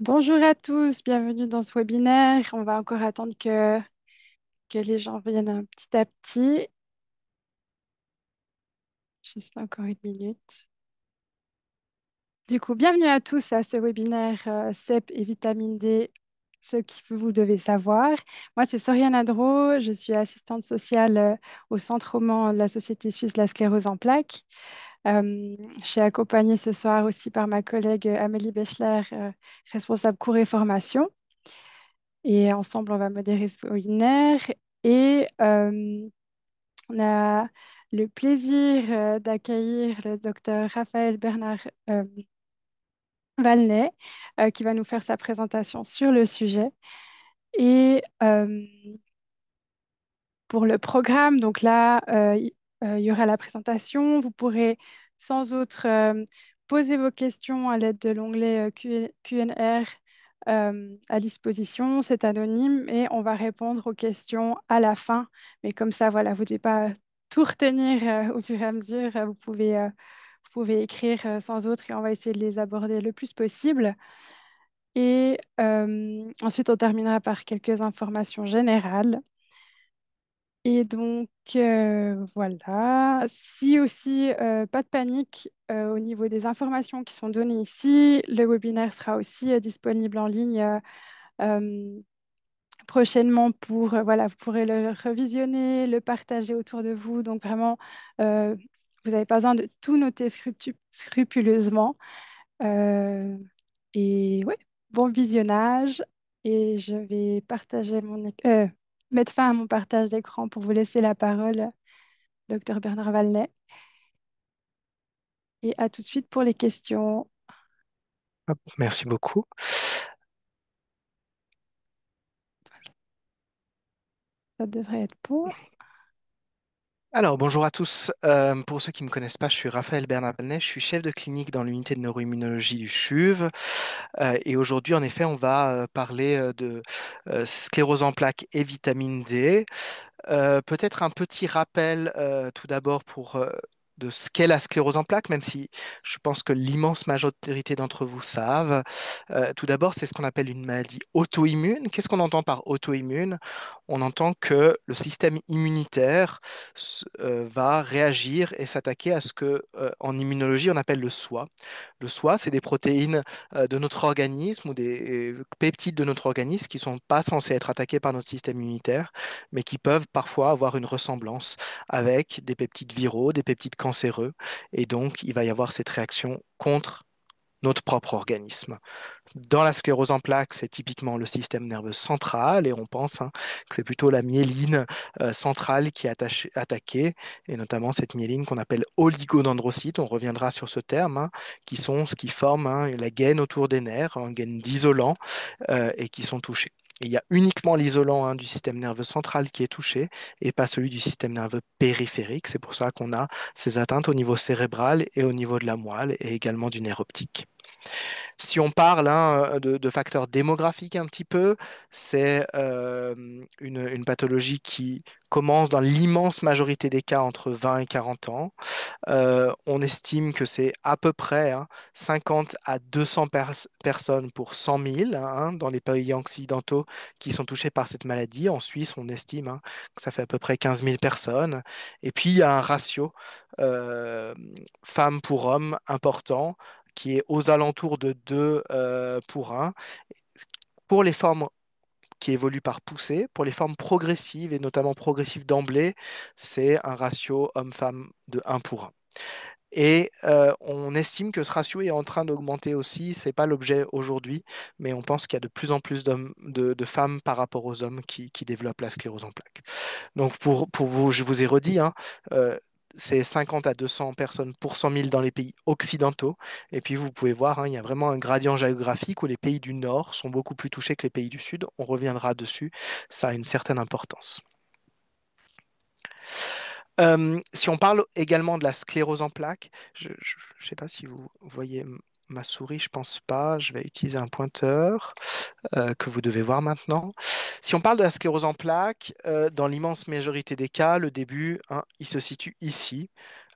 Bonjour à tous, bienvenue dans ce webinaire. On va encore attendre que les gens viennent un petit à petit. Juste encore une minute. Du coup, bienvenue à tous à ce webinaire CEP et vitamine D, ce que vous devez savoir. Moi, c'est Soriane Adro, je suis assistante sociale au Centre roman de la Société suisse de la sclérose en plaques. Je suis accompagnée ce soir aussi par ma collègue Amélie Bechler, responsable cours et formation. Et ensemble, on va modérer ce webinaire. Et on a le plaisir d'accueillir le docteur Raphaël Bernard Valnet, qui va nous faire sa présentation sur le sujet. Et pour le programme, donc là, il y aura la présentation. Vous pourrez sans autre poser vos questions à l'aide de l'onglet Q&R à disposition. C'est anonyme et on va répondre aux questions à la fin. Mais comme ça, voilà, vous ne devez pas tout retenir au fur et à mesure. Vous pouvez écrire sans autre et on va essayer de les aborder le plus possible. Et ensuite, on terminera par quelques informations générales. Et donc, voilà. Si aussi, pas de panique au niveau des informations qui sont données ici, le webinaire sera aussi disponible en ligne euh, prochainement voilà, vous pourrez le revisionner, le partager autour de vous. Donc, vraiment, euh, vous n'avez pas besoin de tout noter scrupuleusement. Euh, et ouais, bon visionnage. Et je vais mettre fin à mon partage d'écran pour vous laisser la parole, docteur Bernard Valnet. Et à tout de suite pour les questions. Hop, merci beaucoup. Ça devrait être bon. Alors, bonjour à tous. Pour ceux qui ne me connaissent pas, je suis Raphaël Bernard-Balnet, je suis chef de clinique dans l'unité de neuroimmunologie du CHUV. Et aujourd'hui, en effet, on va parler de sclérose en plaques et vitamine D. Peut-être un petit rappel tout d'abord de ce qu'est la sclérose en plaques, même si je pense que l'immense majorité d'entre vous savent. Tout d'abord, c'est ce qu'on appelle une maladie auto-immune. Qu'est-ce qu'on entend par auto-immune? On entend que le système immunitaire va réagir et s'attaquer à ce que en immunologie on appelle le soi. Le soi, c'est des protéines de notre organisme ou des peptides de notre organisme qui sont pas censés être attaqués par notre système immunitaire mais qui peuvent parfois avoir une ressemblance avec des peptides viraux, des peptides cancéreux, et donc il va y avoir cette réaction contre notre propre organisme. Dans la sclérose en plaques, c'est typiquement le système nerveux central et on pense que c'est plutôt la myéline centrale qui est attaquée et notamment cette myéline qu'on appelle oligodendrocytes, on reviendra sur ce terme, qui sont ce qui forme la gaine autour des nerfs, une gaine d'isolant et qui sont touchés. Et il y a uniquement l'isolant du système nerveux central qui est touché et pas celui du système nerveux périphérique. C'est pour ça qu'on a ces atteintes au niveau cérébral et au niveau de la moelle et également du nerf optique. Si on parle de facteurs démographiques un petit peu, c'est une pathologie qui commence dans l'immense majorité des cas entre 20 et 40 ans. On estime que c'est à peu près 50 à 200 personnes pour 100 000 dans les pays occidentaux qui sont touchés par cette maladie. En Suisse, on estime que ça fait à peu près 15 000 personnes. Et puis, il y a un ratio euh, femmes pour hommes important qui est aux alentours de 2 pour 1. Pour les formes qui évoluent par poussée, pour les formes progressives et notamment progressives d'emblée, c'est un ratio homme-femme de 1 pour 1. Et on estime que ce ratio est en train d'augmenter aussi. C'est pas l'objet aujourd'hui, mais on pense qu'il y a de plus en plus de femmes par rapport aux hommes qui développent la sclérose en plaques. Donc pour vous, je vous ai redit, euh, c'est 50 à 200 personnes pour 100 000 dans les pays occidentaux. Et puis vous pouvez voir, il y a vraiment un gradient géographique où les pays du Nord sont beaucoup plus touchés que les pays du Sud. On reviendra dessus. Ça a une certaine importance. Si on parle également de la sclérose en plaques, je ne sais pas si vous voyez ma souris, je pense pas. Je vais utiliser un pointeur que vous devez voir maintenant. Si on parle de la sclérose en plaques, dans l'immense majorité des cas, le début, il se situe ici,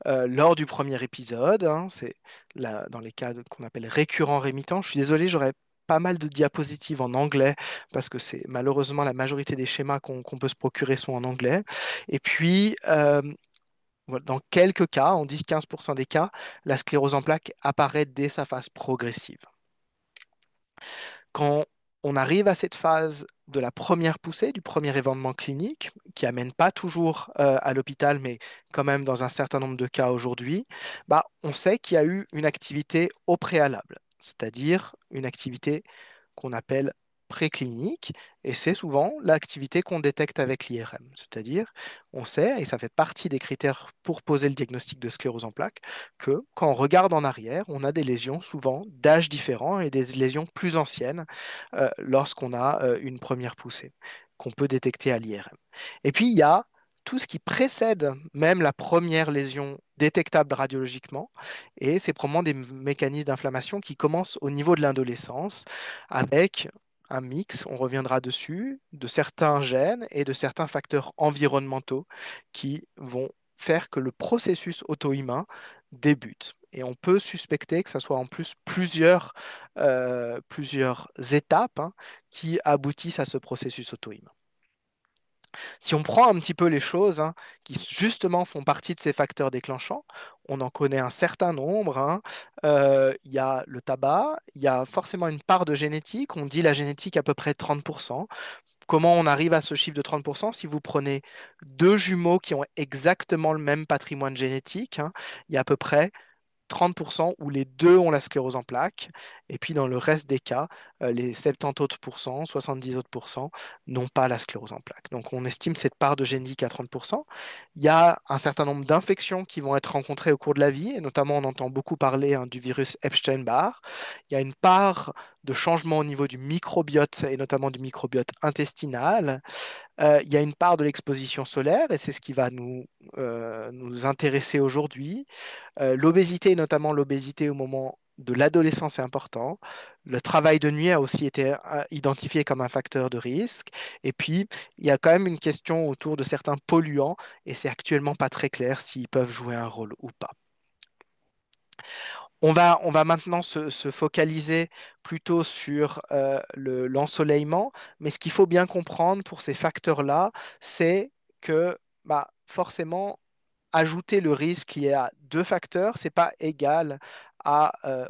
lors du premier épisode. C'est dans les cas qu'on appelle récurrents rémitants. Je suis désolé, j'aurais pas mal de diapositives en anglais parce que c'est malheureusement la majorité des schémas qu'on peut se procurer sont en anglais. Et puis, voilà, dans quelques cas, en 10-15% des cas, la sclérose en plaques apparaît dès sa phase progressive. Quand on arrive à cette phase de la première poussée, du premier événement clinique, qui amène pas toujours à l'hôpital, mais quand même dans un certain nombre de cas aujourd'hui, bah, on sait qu'il y a eu une activité au préalable, c'est-à-dire une activité qu'on appelle préclinique, et c'est souvent l'activité qu'on détecte avec l'IRM. C'est-à-dire, on sait, et ça fait partie des critères pour poser le diagnostic de sclérose en plaques, que quand on regarde en arrière, on a des lésions souvent d'âge différents et des lésions plus anciennes lorsqu'on a une première poussée qu'on peut détecter à l'IRM. Et puis, il y a tout ce qui précède même la première lésion détectable radiologiquement, et c'est probablement des mécanismes d'inflammation qui commencent au niveau de l'adolescence avec un mix, on reviendra dessus, de certains gènes et de certains facteurs environnementaux qui vont faire que le processus auto-immun débute. Et on peut suspecter que ce soit en plus plusieurs étapes qui aboutissent à ce processus auto-immun. Si on prend un petit peu les choses qui justement font partie de ces facteurs déclenchants, on en connaît un certain nombre. Il y a le tabac, il y a forcément une part de génétique. On dit la génétique à peu près 30%. Comment on arrive à ce chiffre de 30%? Si vous prenez deux jumeaux qui ont exactement le même patrimoine génétique, il y a à peu près 30% où les deux ont la sclérose en plaques. Et puis dans le reste des cas, les 70 autres pourcents, 70 autres pourcents n'ont pas la sclérose en plaques. Donc on estime cette part de génétique à 30%. Il y a un certain nombre d'infections qui vont être rencontrées au cours de la vie, et notamment on entend beaucoup parler du virus Epstein-Barr. Il y a une part de changement au niveau du microbiote, et notamment du microbiote intestinal. Il y a une part de l'exposition solaire, et c'est ce qui va nous intéresser aujourd'hui. L'obésité, notamment l'obésité au moment de l'adolescence, est important. Le travail de nuit a aussi été identifié comme un facteur de risque. Et puis, il y a quand même une question autour de certains polluants, et c'est actuellement pas très clair s'ils peuvent jouer un rôle ou pas. On va maintenant se focaliser plutôt sur l'ensoleillement, mais ce qu'il faut bien comprendre pour ces facteurs-là, c'est que bah, forcément, ajouter le risque lié à deux facteurs, c'est pas égal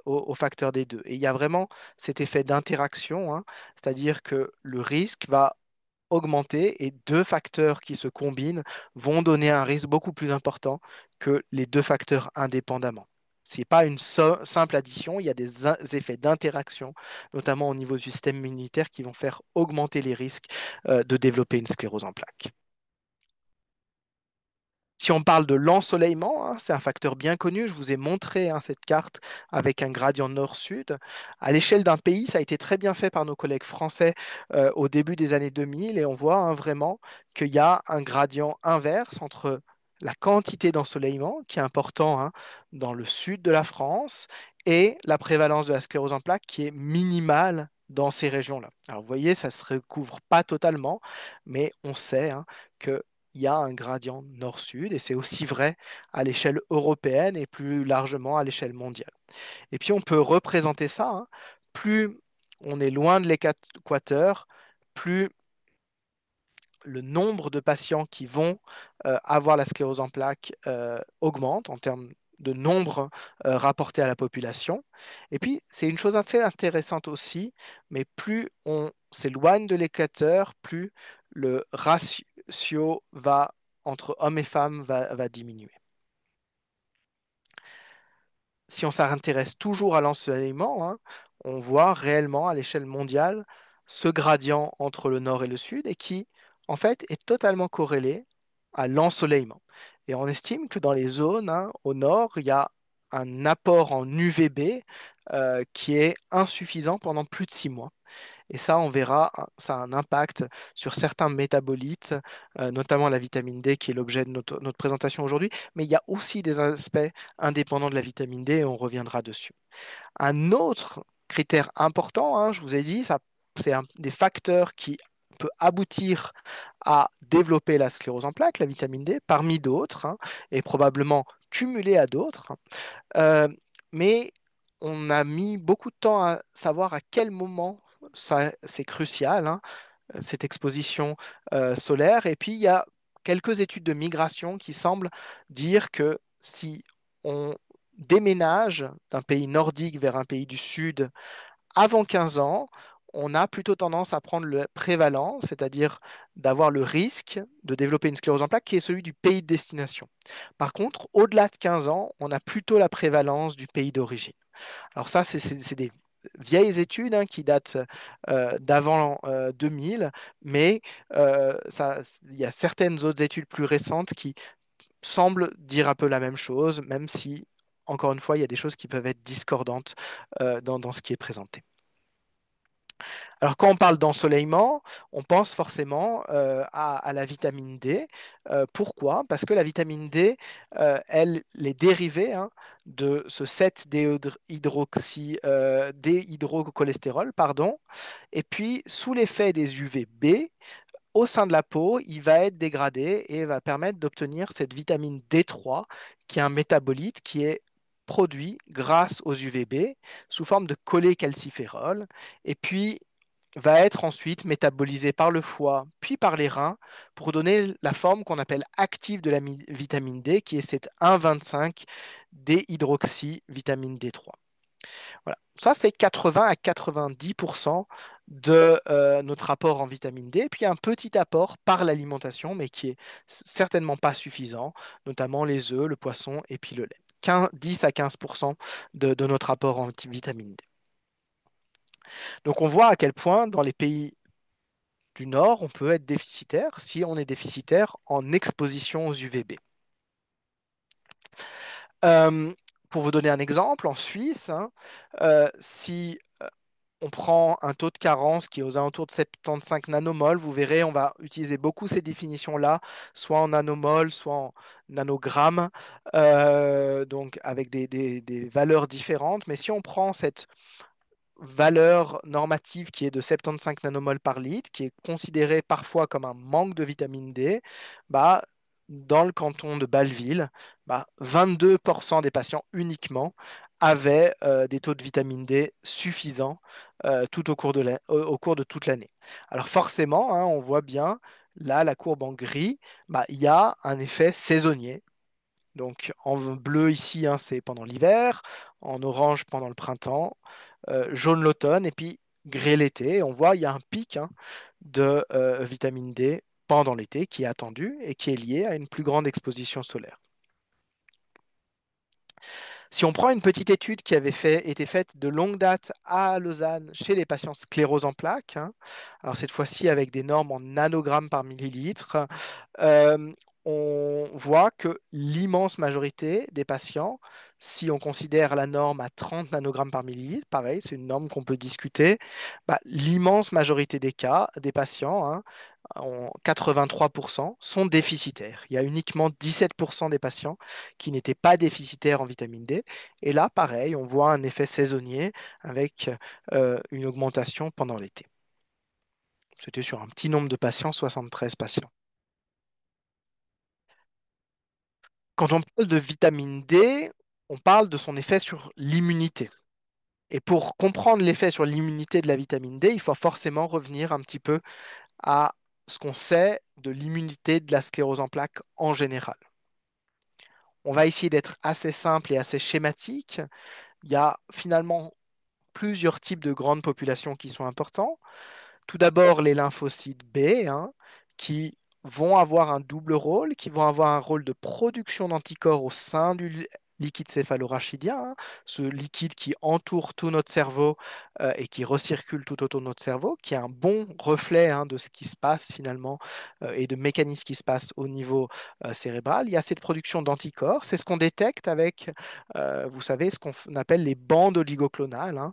au facteur des deux. Et il y a vraiment cet effet d'interaction, c'est-à-dire que le risque va augmenter et deux facteurs qui se combinent vont donner un risque beaucoup plus important que les deux facteurs indépendamment. Ce n'est pas une simple addition, il y a des effets d'interaction, notamment au niveau du système immunitaire, qui vont faire augmenter les risques de développer une sclérose en plaques. Si on parle de l'ensoleillement, c'est un facteur bien connu. Je vous ai montré cette carte avec un gradient nord-sud. À l'échelle d'un pays, ça a été très bien fait par nos collègues français au début des années 2000 et on voit vraiment qu'il y a un gradient inverse entre la quantité d'ensoleillement, qui est important dans le sud de la France, et la prévalence de la sclérose en plaques, qui est minimale dans ces régions-là. Alors vous voyez, ça ne se recouvre pas totalement, mais on sait que il y a un gradient nord-sud et c'est aussi vrai à l'échelle européenne et plus largement à l'échelle mondiale. Et puis on peut représenter ça, plus on est loin de l'équateur, plus le nombre de patients qui vont avoir la sclérose en plaques augmente en termes de nombre rapporté à la population. Et puis, c'est une chose assez intéressante aussi, mais plus on s'éloigne de l'équateur, plus le ratio entre hommes et femmes va diminuer. Si on s'intéresse toujours à l'ensoleillement, on voit réellement à l'échelle mondiale ce gradient entre le nord et le sud et qui, en fait, est totalement corrélé à l'ensoleillement. Et on estime que dans les zones au nord, il y a un apport en UVB qui est insuffisant pendant plus de 6 mois. Et ça, on verra, ça a un impact sur certains métabolites, notamment la vitamine D qui est l'objet de notre présentation aujourd'hui. Mais il y a aussi des aspects indépendants de la vitamine D et on reviendra dessus. Un autre critère important, je vous ai dit, ça, c'est un des facteurs qui peut aboutir à développer la sclérose en plaques, la vitamine D, parmi d'autres, et probablement cumulé à d'autres. Euh, mais on a mis beaucoup de temps à savoir à quel moment ça, c'est crucial, hein, cette exposition solaire. Et puis, il y a quelques études de migration qui semblent dire que si on déménage d'un pays nordique vers un pays du sud avant 15 ans, on a plutôt tendance à prendre le prévalent, c'est-à-dire d'avoir le risque de développer une sclérose en plaques qui est celui du pays de destination. Par contre, au-delà de 15 ans, on a plutôt la prévalence du pays d'origine. Alors ça, c'est des vieilles études, hein, qui datent d'avant 2000, mais il y a certaines autres études plus récentes qui semblent dire un peu la même chose, même si, encore une fois, il y a des choses qui peuvent être discordantes dans ce qui est présenté. Alors, quand on parle d'ensoleillement, on pense forcément à la vitamine D. Pourquoi? Parce que la vitamine D, elle est dérivée, hein, de ce 7-déhydroxy, déhydrocholestérol, pardon. Et puis, sous l'effet des UVB, au sein de la peau, il va être dégradé et va permettre d'obtenir cette vitamine D3, qui est un métabolite qui est produit grâce aux UVB sous forme de cholécalciférol. Et puis, va être ensuite métabolisé par le foie, puis par les reins, pour donner la forme qu'on appelle active de la vitamine D, qui est cette 1,25 déhydroxy vitamine D3. Voilà. Ça, c'est 80 à 90% de notre apport en vitamine D. Puis un petit apport par l'alimentation, mais qui est certainement pas suffisant, notamment les œufs, le poisson et puis le lait. 10 à 15% de notre apport en vitamine D. Donc on voit à quel point dans les pays du Nord, on peut être déficitaire si on est déficitaire en exposition aux UVB. Euh, pour vous donner un exemple, en Suisse, hein, si on prend un taux de carence qui est aux alentours de 75 nanomoles, vous verrez, on va utiliser beaucoup ces définitions-là, soit en nanomoles, soit en nanogrammes, donc avec des valeurs différentes. Mais si on prend cette valeur normative qui est de 75 nanomoles par litre, qui est considérée parfois comme un manque de vitamine D, bah, dans le canton de Bâle-Ville, bah, 22% des patients uniquement avaient des taux de vitamine D suffisants tout au cours de toute l'année. Alors forcément, hein, on voit bien, là, la courbe en gris, bah, il y a un effet saisonnier. Donc en bleu ici, hein, c'est pendant l'hiver, en orange pendant le printemps, jaune l'automne et puis gris l'été. On voit il y a un pic, hein, de vitamine D pendant l'été qui est attendu et qui est lié à une plus grande exposition solaire. Si on prend une petite étude qui avait été faite de longue date à Lausanne chez les patients sclérose en plaques, hein, alors cette fois-ci avec des normes en nanogrammes par millilitre, euh, on voit que l'immense majorité des patients, si on considère la norme à 30 nanogrammes par millilitre, pareil, c'est une norme qu'on peut discuter, bah, l'immense majorité des cas, des patients, hein, en 83%, sont déficitaires. Il y a uniquement 17% des patients qui n'étaient pas déficitaires en vitamine D. Et là, pareil, on voit un effet saisonnier avec une augmentation pendant l'été. C'était sur un petit nombre de patients, 73 patients. Quand on parle de vitamine D, on parle de son effet sur l'immunité. Et pour comprendre l'effet sur l'immunité de la vitamine D, il faut forcément revenir un petit peu à ce qu'on sait de l'immunité de la sclérose en plaques en général. On va essayer d'être assez simple et assez schématique. Il y a finalement plusieurs types de grandes populations qui sont importants. Tout d'abord, les lymphocytes B, hein, qui vont avoir un double rôle, qui vont avoir un rôle de production d'anticorps au sein du liquide céphalorachidien, hein, ce liquide qui entoure tout notre cerveau et qui recircule tout autour de notre cerveau, qui est un bon reflet, hein, de ce qui se passe finalement et de mécanismes qui se passent au niveau cérébral. Il y a cette production d'anticorps, c'est ce qu'on détecte avec, vous savez, ce qu'on appelle les bandes oligoclonales, hein,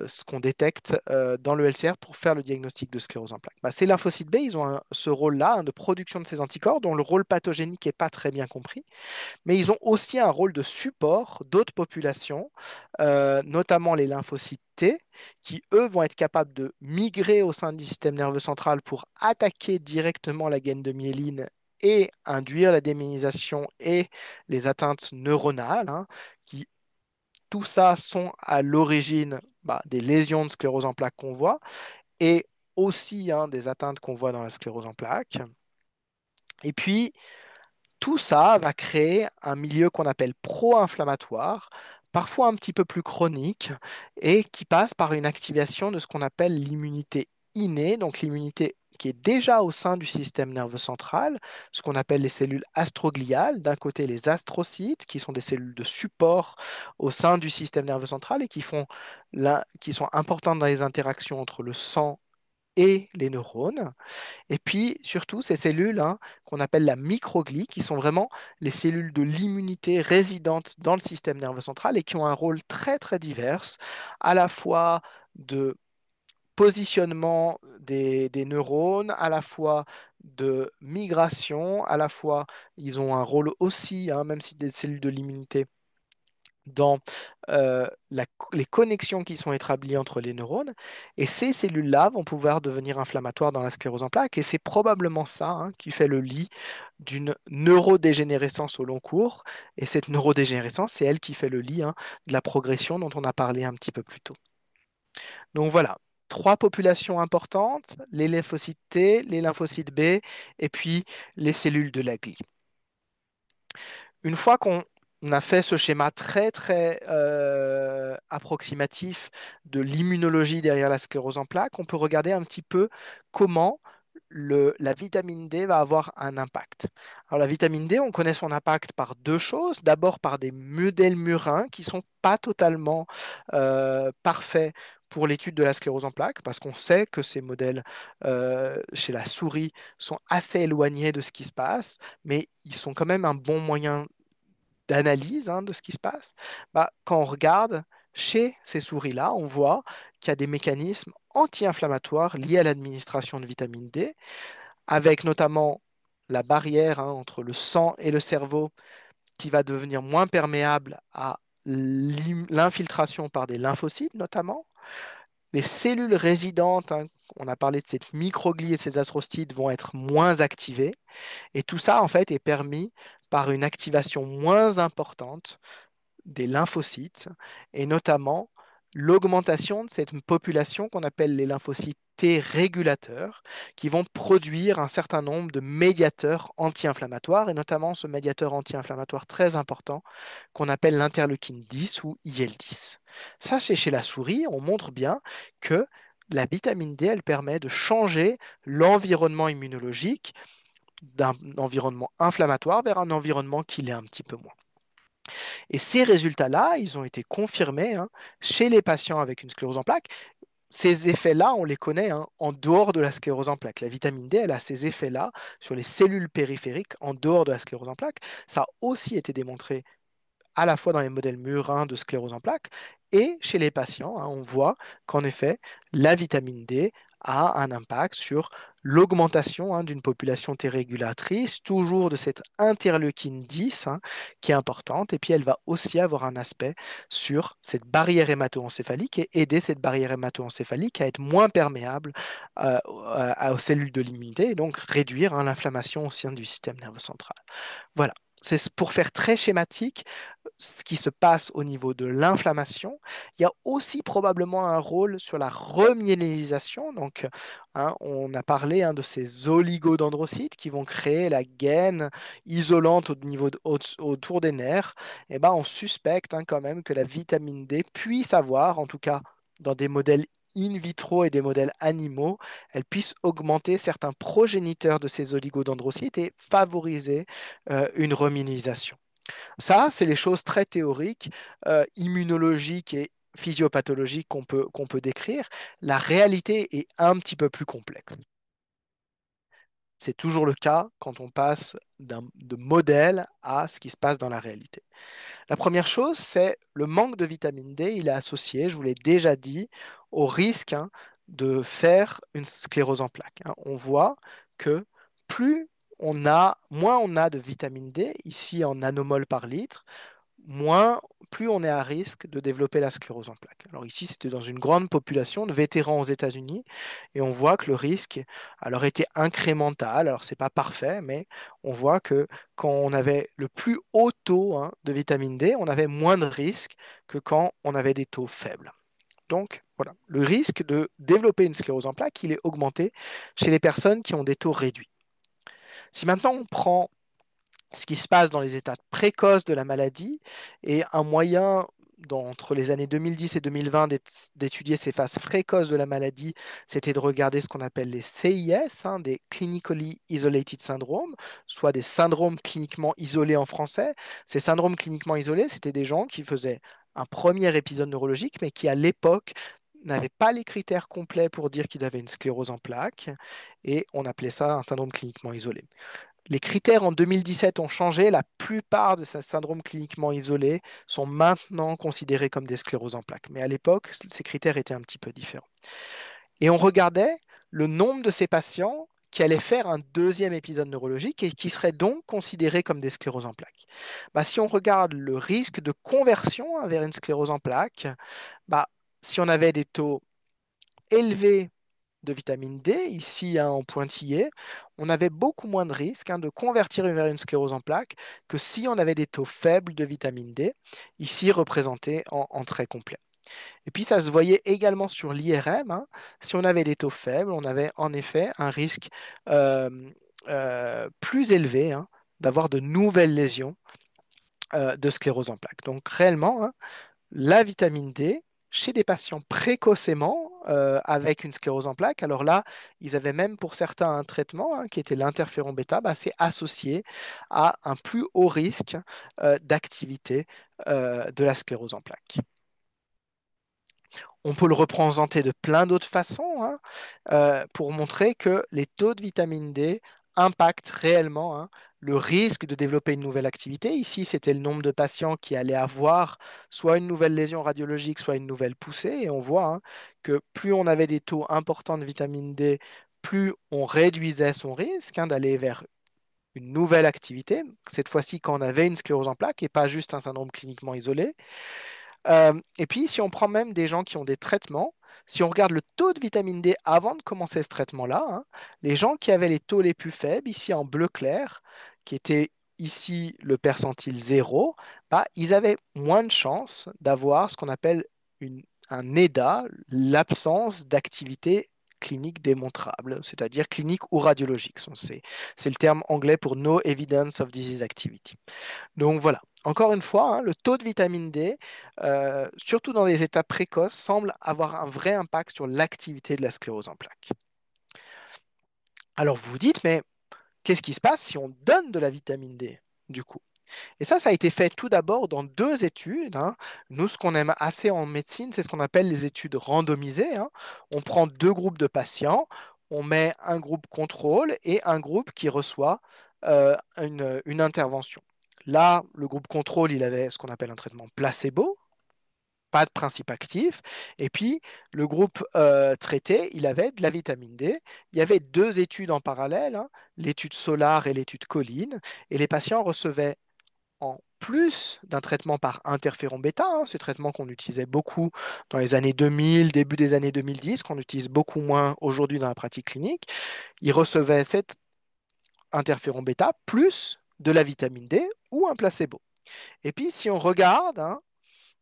ce qu'on détecte dans le LCR pour faire le diagnostic de sclérose en plaques. Bah, ces lymphocytes B, ils ont ce rôle-là, hein, de production de ces anticorps, dont le rôle pathogénique n'est pas très bien compris, mais ils ont aussi un rôle de support d'autres populations, notamment les lymphocytes T, qui, eux, vont être capables de migrer au sein du système nerveux central pour attaquer directement la gaine de myéline et induire la démyélinisation et les atteintes neuronales, hein, qui tout ça sont à l'origine des lésions de sclérose en plaques qu'on voit et aussi des atteintes qu'on voit dans la sclérose en plaques. Et puis, tout ça va créer un milieu qu'on appelle pro-inflammatoire, parfois un petit peu plus chronique, et qui passe par une activation de ce qu'on appelle l'immunité innée, donc l'immunité qui est déjà au sein du système nerveux central, ce qu'on appelle les cellules astrogliales, d'un côté les astrocytes, qui sont des cellules de support au sein du système nerveux central et qui sont importantes dans les interactions entre le sang et les neurones. Et puis, surtout, ces cellules qu'on appelle la microglie, qui sont vraiment les cellules de l'immunité résidentes dans le système nerveux central et qui ont un rôle très, très divers, à la fois de positionnement des neurones, à la fois de migration, à la fois, ils ont un rôle aussi, même si des cellules de l'immunité dans les connexions qui sont établies entre les neurones. Et ces cellules-là vont pouvoir devenir inflammatoires dans la sclérose en plaques. Et c'est probablement ça qui fait le lit d'une neurodégénérescence au long cours. Et cette neurodégénérescence, c'est elle qui fait le lit de la progression dont on a parlé un petit peu plus tôt. Donc voilà. Trois populations importantes, les lymphocytes T, les lymphocytes B, et puis les cellules de la glie. Une fois qu'on a fait ce schéma très très approximatif de l'immunologie derrière la sclérose en plaques, on peut regarder un petit peu comment la vitamine D va avoir un impact. Alors la vitamine D, on connaît son impact par deux choses. D'abord par des modèles murins qui sont pas totalement parfaits pour l'étude de la sclérose en plaques, parce qu'on sait que ces modèles chez la souris sont assez éloignés de ce qui se passe, mais ils sont quand même un bon moyen d'analyse de ce qui se passe. Quand on regarde chez ces souris-là, on voit qu'il y a des mécanismes anti-inflammatoires liés à l'administration de vitamine D, avec notamment la barrière entre le sang et le cerveau qui va devenir moins perméable à l'infiltration par des lymphocytes notamment. Les cellules résidentes, on a parlé de cette microglie et ces astrocytes, vont être moins activées. Et tout ça, en fait, est permis par une activation moins importante des lymphocytes et notamment l'augmentation de cette population qu'on appelle les lymphocytes T régulateurs qui vont produire un certain nombre de médiateurs anti-inflammatoires et notamment ce médiateur anti-inflammatoire très important qu'on appelle l'interleukine 10 ou IL-10. Ça, c'est chez la souris, on montre bien que la vitamine D, elle permet de changer l'environnement immunologique d'un environnement inflammatoire vers un environnement qui l'est un petit peu moins. Et ces résultats-là, ils ont été confirmés chez les patients avec une sclérose en plaques. Ces effets-là, on les connaît en dehors de la sclérose en plaques. La vitamine D, elle a ces effets-là sur les cellules périphériques en dehors de la sclérose en plaques. Ça a aussi été démontré à la fois dans les modèles murins de sclérose en plaques et chez les patients. On voit qu'en effet, la vitamine D a un impact sur l'augmentation d'une population T régulatrice, toujours de cette interleukine 10 qui est importante, et puis elle va aussi avoir un aspect sur cette barrière hémato-encéphalique et aider cette barrière hémato-encéphalique à être moins perméable aux cellules de l'immunité et donc réduire l'inflammation au sein du système nerveux central. Voilà. C'est pour faire très schématique ce qui se passe au niveau de l'inflammation. Il y a aussi probablement un rôle sur la remyélinisation. Donc, on a parlé de ces oligodendrocytes qui vont créer la gaine isolante au niveau autour des nerfs. Et ben, on suspecte quand même que la vitamine D puisse avoir, en tout cas dans des modèles in vitro et des modèles animaux, elle puisse augmenter certains progéniteurs de ces oligodendrocytes et favoriser une remyélinisation. Ça, c'est les choses très théoriques, immunologiques et physiopathologiques qu'on peut décrire. La réalité est un petit peu plus complexe. C'est toujours le cas quand on passe de modèle à ce qui se passe dans la réalité. La première chose, c'est le manque de vitamine D. Il est associé, je vous l'ai déjà dit, au risque de faire une sclérose en plaques. On voit que moins on a de vitamine D, ici en nanomol par litre, moins, plus on est à risque de développer la sclérose en plaques. Alors ici, c'était dans une grande population de vétérans aux États-Unis, et on voit que le risque, alors était incrémental. Alors c'est pas parfait, mais on voit que quand on avait le plus haut taux de vitamine D, on avait moins de risque que quand on avait des taux faibles. Donc voilà, le risque de développer une sclérose en plaques, il est augmenté chez les personnes qui ont des taux réduits. Si maintenant on prend ce qui se passe dans les états précoces de la maladie et un moyen entre les années 2010 et 2020 d'étudier ces phases précoces de la maladie, c'était de regarder ce qu'on appelle les CIS, des Clinically Isolated Syndrome, soit des syndromes cliniquement isolés en français. Ces syndromes cliniquement isolés, c'était des gens qui faisaient un premier épisode neurologique, mais qui à l'époque n'avaient pas les critères complets pour dire qu'ils avaient une sclérose en plaques, et on appelait ça un syndrome cliniquement isolé. Les critères en 2017 ont changé. La plupart de ces syndromes cliniquement isolés sont maintenant considérés comme des scléroses en plaques. Mais à l'époque, ces critères étaient un petit peu différents. Et on regardait le nombre de ces patients qui allaient faire un deuxième épisode neurologique et qui seraient donc considérés comme des scléroses en plaques. Bah, si on regarde le risque de conversion vers une sclérose en plaques, bah, si on avait des taux élevés de vitamine D, ici en pointillé, on avait beaucoup moins de risques de convertir vers une sclérose en plaques que si on avait des taux faibles de vitamine D, ici représentés en trait complet. Et puis ça se voyait également sur l'IRM. Si on avait des taux faibles, on avait en effet un risque euh, plus élevé d'avoir de nouvelles lésions de sclérose en plaques. Donc réellement, la vitamine D chez des patients précocement avec une sclérose en plaques. Alors là, ils avaient même pour certains un traitement qui était l'interféron bêta, bah, c'est associé à un plus haut risque d'activité de la sclérose en plaques. On peut le représenter de plein d'autres façons pour montrer que les taux de vitamine D impactent réellement le risque de développer une nouvelle activité. Ici, c'était le nombre de patients qui allaient avoir soit une nouvelle lésion radiologique, soit une nouvelle poussée. Et on voit que plus on avait des taux importants de vitamine D, plus on réduisait son risque d'aller vers une nouvelle activité, cette fois-ci quand on avait une sclérose en plaques et pas juste un syndrome cliniquement isolé. Et puis, si on prend même des gens qui ont des traitements, si on regarde le taux de vitamine D avant de commencer ce traitement-là, les gens qui avaient les taux les plus faibles, ici en bleu clair, qui était ici le percentile 0, bah, ils avaient moins de chances d'avoir ce qu'on appelle un NEDA, l'absence d'activité clinique démontrable, c'est-à-dire clinique ou radiologique. C'est le terme anglais pour No Evidence of Disease Activity. Donc voilà, encore une fois, le taux de vitamine D, surtout dans les états précoces, semble avoir un vrai impact sur l'activité de la sclérose en plaques. Alors vous vous dites, mais qu'est-ce qui se passe si on donne de la vitamine D, du coup? Et ça a été fait tout d'abord dans deux études. Nous, ce qu'on aime assez en médecine, c'est ce qu'on appelle les études randomisées. On prend deux groupes de patients, on met un groupe contrôle et un groupe qui reçoit une intervention. Là, le groupe contrôle, il avait ce qu'on appelle un traitement placebo, pas de principe actif. Et puis, le groupe traité, il avait de la vitamine D. Il y avait deux études en parallèle, l'étude Solar et l'étude Colline. Et les patients recevaient en plus d'un traitement par interféron bêta, ce traitement qu'on utilisait beaucoup dans les années 2000, début des années 2010, qu'on utilise beaucoup moins aujourd'hui dans la pratique clinique, ils recevaient cet interféron bêta plus de la vitamine D ou un placebo. Et puis si on regarde,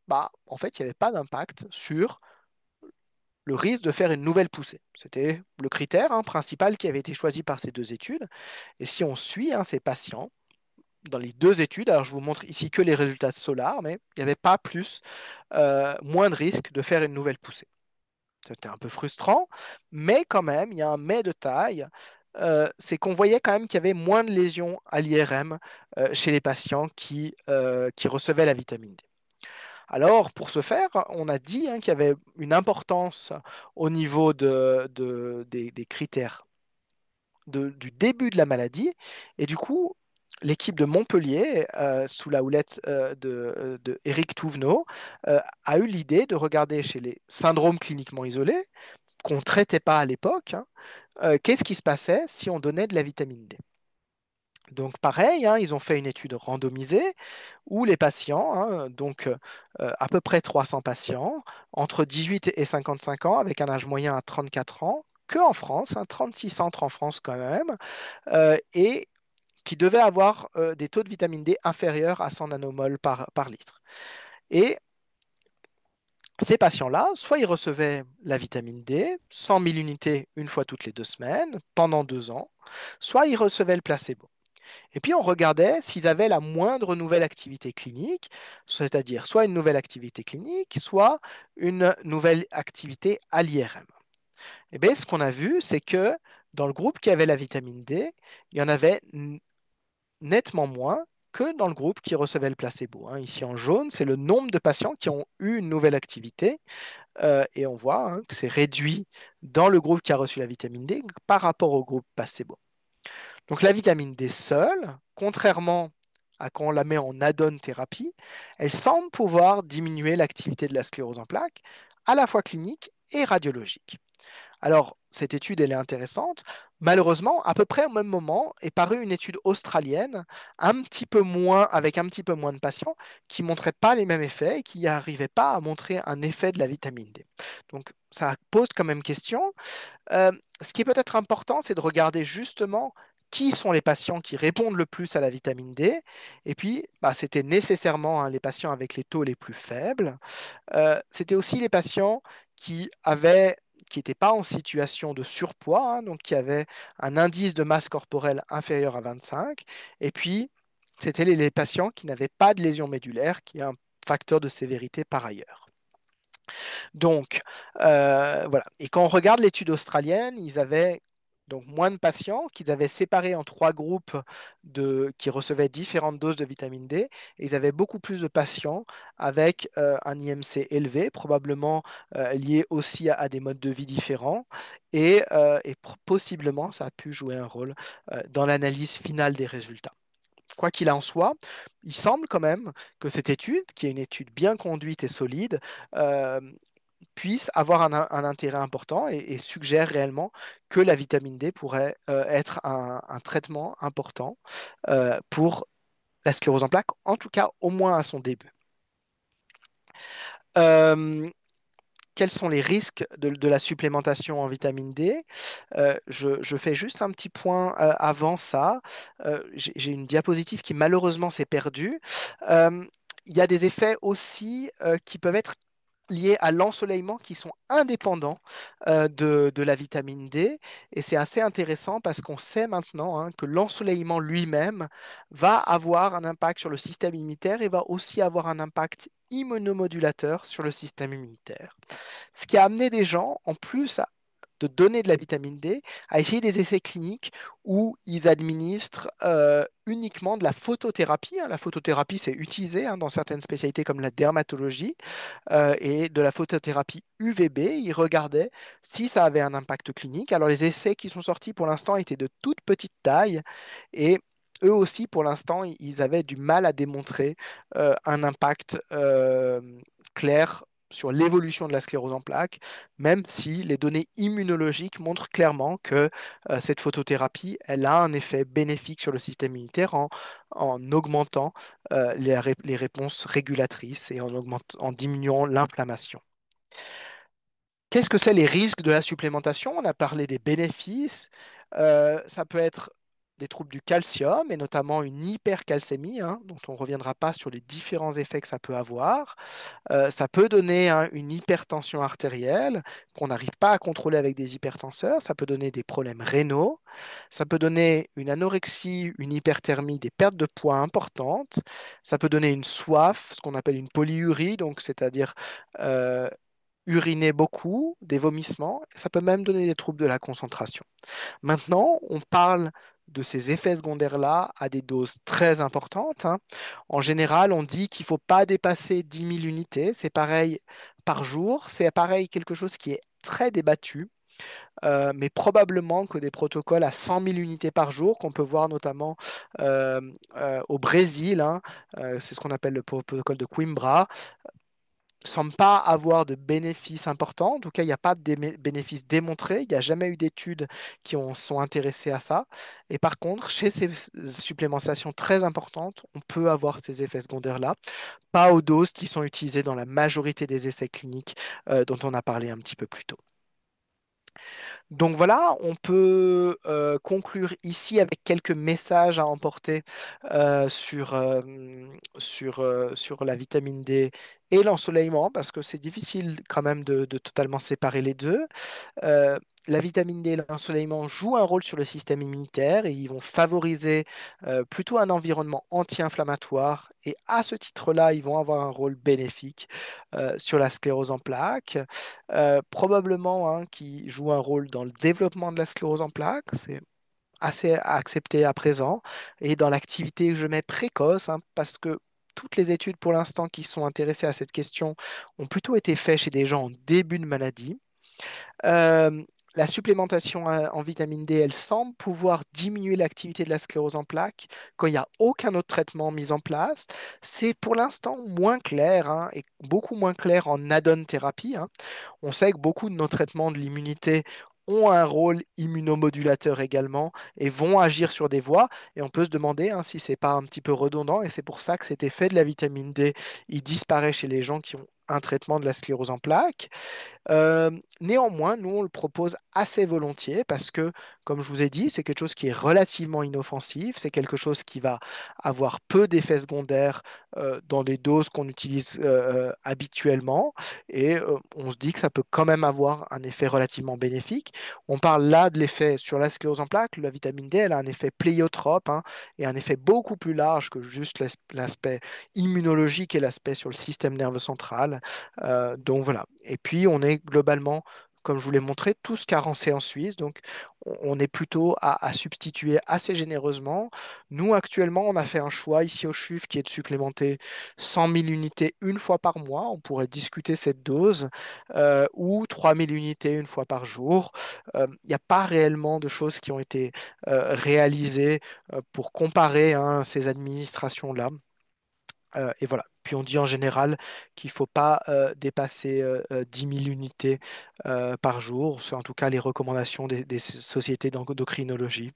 bah, en fait, il n'y avait pas d'impact sur le risque de faire une nouvelle poussée. C'était le critère principal qui avait été choisi par ces deux études. Et si on suit ces patients, dans les deux études, alors je vous montre ici que les résultats de Solar, mais il n'y avait pas moins de risque de faire une nouvelle poussée. C'était un peu frustrant, mais quand même, il y a un mais de taille. C'est qu'on voyait quand même qu'il y avait moins de lésions à l'IRM chez les patients qui recevaient la vitamine D. Alors, pour ce faire, on a dit qu'il y avait une importance au niveau des critères du début de la maladie. Et du coup, l'équipe de Montpellier, sous la houlette de Éric Touvenot, a eu l'idée de regarder chez les syndromes cliniquement isolés, qu'on ne traitait pas à l'époque, qu'est-ce qui se passait si on donnait de la vitamine D. Donc pareil, hein, ils ont fait une étude randomisée où les patients, hein, à peu près 300 patients, entre 18 et 55 ans, avec un âge moyen à 34 ans, que en France, hein, 36 centres en France quand même, et qui devaient avoir des taux de vitamine D inférieurs à 100 nanomoles par litre. Et ces patients-là, soit ils recevaient la vitamine D, 100 000 unités une fois toutes les 2 semaines, pendant 2 ans, soit ils recevaient le placebo. Et puis on regardait s'ils avaient la moindre nouvelle activité clinique, c'est-à-dire soit une nouvelle activité clinique, soit une nouvelle activité à l'IRM. Et bien, ce qu'on a vu, c'est que dans le groupe qui avait la vitamine D, il y en avait nettement moins que dans le groupe qui recevait le placebo, hein. Ici en jaune, c'est le nombre de patients qui ont eu une nouvelle activité, et on voit, hein, que c'est réduit dans le groupe qui a reçu la vitamine D par rapport au groupe placebo. Donc la vitamine D seule, contrairement à quand on la met en add-on thérapie, elle semble pouvoir diminuer l'activité de la sclérose en plaques, à la fois clinique et radiologique. Alors, cette étude, elle est intéressante. Malheureusement, à peu près au même moment est parue une étude australienne, un petit peu moins, avec un petit peu moins de patients, qui montrait pas les mêmes effets et qui n'arrivait pas à montrer un effet de la vitamine D. Donc, ça pose quand même question. Euh, Ce qui est peut-être important, c'est de regarder justement qui sont les patients qui répondent le plus à la vitamine D. Et puis, bah, c'était nécessairement, hein, les patients avec les taux les plus faibles. C'était aussi les patients qui n'étaient pas en situation de surpoids, hein, donc qui avaient un indice de masse corporelle inférieur à 25. Et puis, c'était les patients qui n'avaient pas de lésion médulaire, qui est un facteur de sévérité par ailleurs. Donc, voilà. Et quand on regarde l'étude australienne, ils avaient donc moins de patients qu'ils avaient séparés en 3 groupes qui recevaient différentes doses de vitamine D. Et ils avaient beaucoup plus de patients avec un IMC élevé, probablement lié aussi à des modes de vie différents. Et possiblement, ça a pu jouer un rôle dans l'analyse finale des résultats. Quoi qu'il en soit, il semble quand même que cette étude, qui est une étude bien conduite et solide, euh, puisse avoir un intérêt important et suggère réellement que la vitamine D pourrait être un traitement important pour la sclérose en plaques, en tout cas au moins à son début. Euh, Quels sont les risques de la supplémentation en vitamine D? Je fais juste un petit point avant ça. J'ai une diapositive qui malheureusement s'est perdue. Euh, il y a des effets aussi qui peuvent être liés à l'ensoleillement qui sont indépendants de la vitamine D. Et c'est assez intéressant parce qu'on sait maintenant, hein, que l'ensoleillement lui-même va avoir un impact sur le système immunitaire et va aussi avoir un impact immunomodulateur sur le système immunitaire. Ce qui a amené des gens, en plus de donner de la vitamine D, à essayer des essais cliniques où ils administrent uniquement de la photothérapie, hein. La photothérapie, c'est utilisé, hein, dans certaines spécialités comme la dermatologie, et de la photothérapie UVB. Ils regardaient si ça avait un impact clinique. Alors les essais qui sont sortis pour l'instant étaient de toute petite taille et eux aussi pour l'instant ils avaient du mal à démontrer un impact clair sur l'évolution de la sclérose en plaques, même si les données immunologiques montrent clairement que cette photothérapie, elle a un effet bénéfique sur le système immunitaire en augmentant les réponses régulatrices et en diminuant l'inflammation. Qu'est-ce que c'est les risques de la supplémentation? On a parlé des bénéfices. Ça peut être des troubles du calcium et notamment une hypercalcémie, hein, dont on ne reviendra pas sur les différents effets que ça peut avoir. Ça peut donner, hein, une hypertension artérielle qu'on n'arrive pas à contrôler avec des hypertenseurs. Ça peut donner des problèmes rénaux. Ça peut donner une anorexie, une hyperthermie, des pertes de poids importantes. Ça peut donner une soif, ce qu'on appelle une polyurie, donc c'est-à-dire uriner beaucoup, des vomissements. Ça peut même donner des troubles de la concentration. Maintenant, on parle de ces effets secondaires-là à des doses très importantes, hein. En général, on dit qu'il ne faut pas dépasser 10 000 unités. C'est pareil par jour. C'est pareil quelque chose qui est très débattu, mais probablement que des protocoles à 100 000 unités par jour, qu'on peut voir notamment au Brésil, hein, c'est ce qu'on appelle le protocole de Coimbra, semble pas avoir de bénéfices importants. En tout cas, il n'y a pas de bénéfices démontrés. Il n'y a jamais eu d'études qui sont intéressées à ça. Et par contre, chez ces supplémentations très importantes, on peut avoir ces effets secondaires-là, pas aux doses qui sont utilisées dans la majorité des essais cliniques dont on a parlé un petit peu plus tôt. Donc voilà, on peut conclure ici avec quelques messages à emporter sur la vitamine D et l'ensoleillement, parce que c'est difficile quand même de totalement séparer les deux. Euh, la vitamine D et l'ensoleillement jouent un rôle sur le système immunitaire et ils vont favoriser plutôt un environnement anti-inflammatoire. Et à ce titre-là, ils vont avoir un rôle bénéfique sur la sclérose en plaques. Probablement qui joue un rôle dans le développement de la sclérose en plaques. C'est assez accepté à présent. Et dans l'activité que je mets précoce, parce que toutes les études pour l'instant qui sont intéressées à cette question ont plutôt été faites chez des gens en début de maladie. Euh, la supplémentation en vitamine D, elle semble pouvoir diminuer l'activité de la sclérose en plaques quand il n'y a aucun autre traitement mis en place. C'est pour l'instant moins clair et beaucoup moins clair en add-on thérapie. On sait que beaucoup de nos traitements de l'immunité ont un rôle immunomodulateur également et vont agir sur des voies. Et on peut se demander si c'est pas un petit peu redondant. Et c'est pour ça que cet effet de la vitamine D, il disparaît chez les gens qui ont un traitement de la sclérose en plaques. Euh, Néanmoins, nous, on le propose assez volontiers parce que, comme je vous ai dit, c'est quelque chose qui est relativement inoffensif, c'est quelque chose qui va avoir peu d'effets secondaires dans des doses qu'on utilise habituellement et on se dit que ça peut quand même avoir un effet relativement bénéfique. On parle là de l'effet sur la sclérose en plaques, la vitamine D, elle a un effet pléiotrope et un effet beaucoup plus large que juste l'aspect immunologique et l'aspect sur le système nerveux central. Donc voilà. Et puis on est globalement, comme je vous l'ai montré, tous carencés en Suisse. Donc on est plutôt à substituer assez généreusement. Nous, actuellement, on a fait un choix ici au CHUV qui est de supplémenter 100 000 unités une fois par mois. On pourrait discuter cette dose ou 3 000 unités une fois par jour. Il n'y a pas réellement de choses qui ont été réalisées pour comparer ces administrations-là. Et voilà. Puis on dit en général qu'il ne faut pas dépasser 10 000 unités par jour. C'est en tout cas les recommandations des sociétés d'endocrinologie.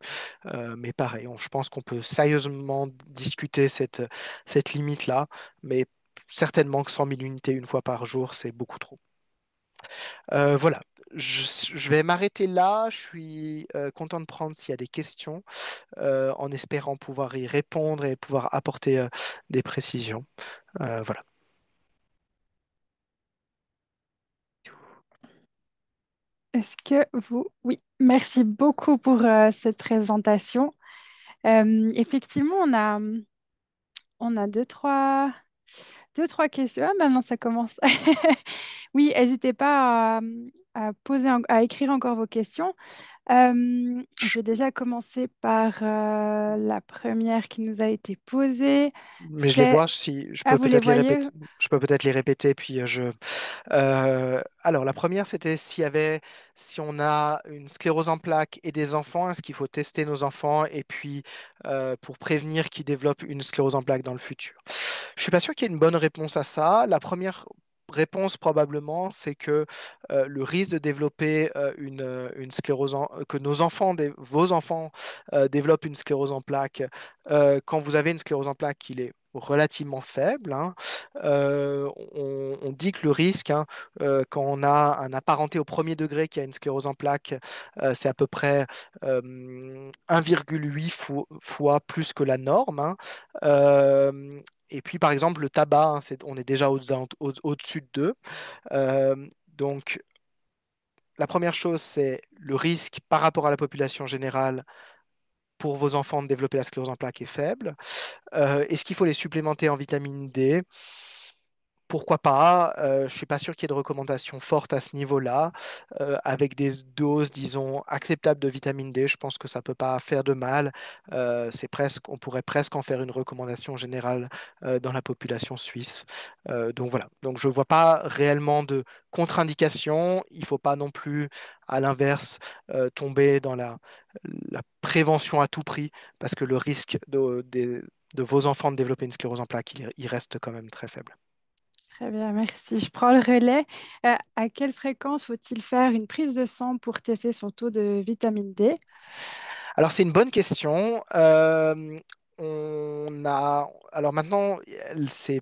Mais pareil, je pense qu'on peut sérieusement discuter cette limite-là. Mais certainement que 100 000 unités une fois par jour, c'est beaucoup trop. Voilà. Je vais m'arrêter là. Je suis content de prendre s'il y a des questions, en espérant pouvoir y répondre et pouvoir apporter des précisions. Voilà. Est-ce que vous... Oui, merci beaucoup pour cette présentation. Effectivement, on a deux, trois questions. Ah, maintenant, ça commence. Oui, n'hésitez pas à écrire encore vos questions. Je vais déjà commencer par la première qui nous a été posée. Mais je les C'est... vois, si je Ah, peux vous les peut-être les voyez? répéter. Je peux peut-être les répéter, puis alors, la première, c'était si on a une sclérose en plaques et des enfants, est-ce qu'il faut tester nos enfants et puis pour prévenir qu'ils développent une sclérose en plaques dans le futur? Je suis pas sûr qu'il y ait une bonne réponse à ça. La première réponse, probablement, c'est que le risque de développer une sclérose que vos enfants développent une sclérose en plaques, quand vous avez une sclérose en plaques, il est relativement faible. On dit que le risque, quand on a un apparenté au premier degré qui a une sclérose en plaques, c'est à peu près 1,8 fois plus que la norme. Et puis, par exemple, le tabac, on est déjà au-dessus de 2. Donc, la première chose, c'est le risque par rapport à la population générale pour vos enfants de développer la sclérose en plaques est faible. Est-ce qu'il faut les supplémenter en vitamine D? Pourquoi pas? Je ne suis pas sûr qu'il y ait de recommandations fortes à ce niveau-là. Avec des doses, disons, acceptables de vitamine D, je pense que ça ne peut pas faire de mal. On pourrait presque en faire une recommandation générale dans la population suisse. Donc voilà. Donc je ne vois pas réellement de contre-indication. Il ne faut pas non plus, à l'inverse, tomber dans la prévention à tout prix, parce que le risque de vos enfants de développer une sclérose en plaques, il reste quand même très faible. Très bien, merci. Je prends le relais. À quelle fréquence faut-il faire une prise de sang pour tester son taux de vitamine D? Alors, c'est une bonne question. Alors maintenant, c'est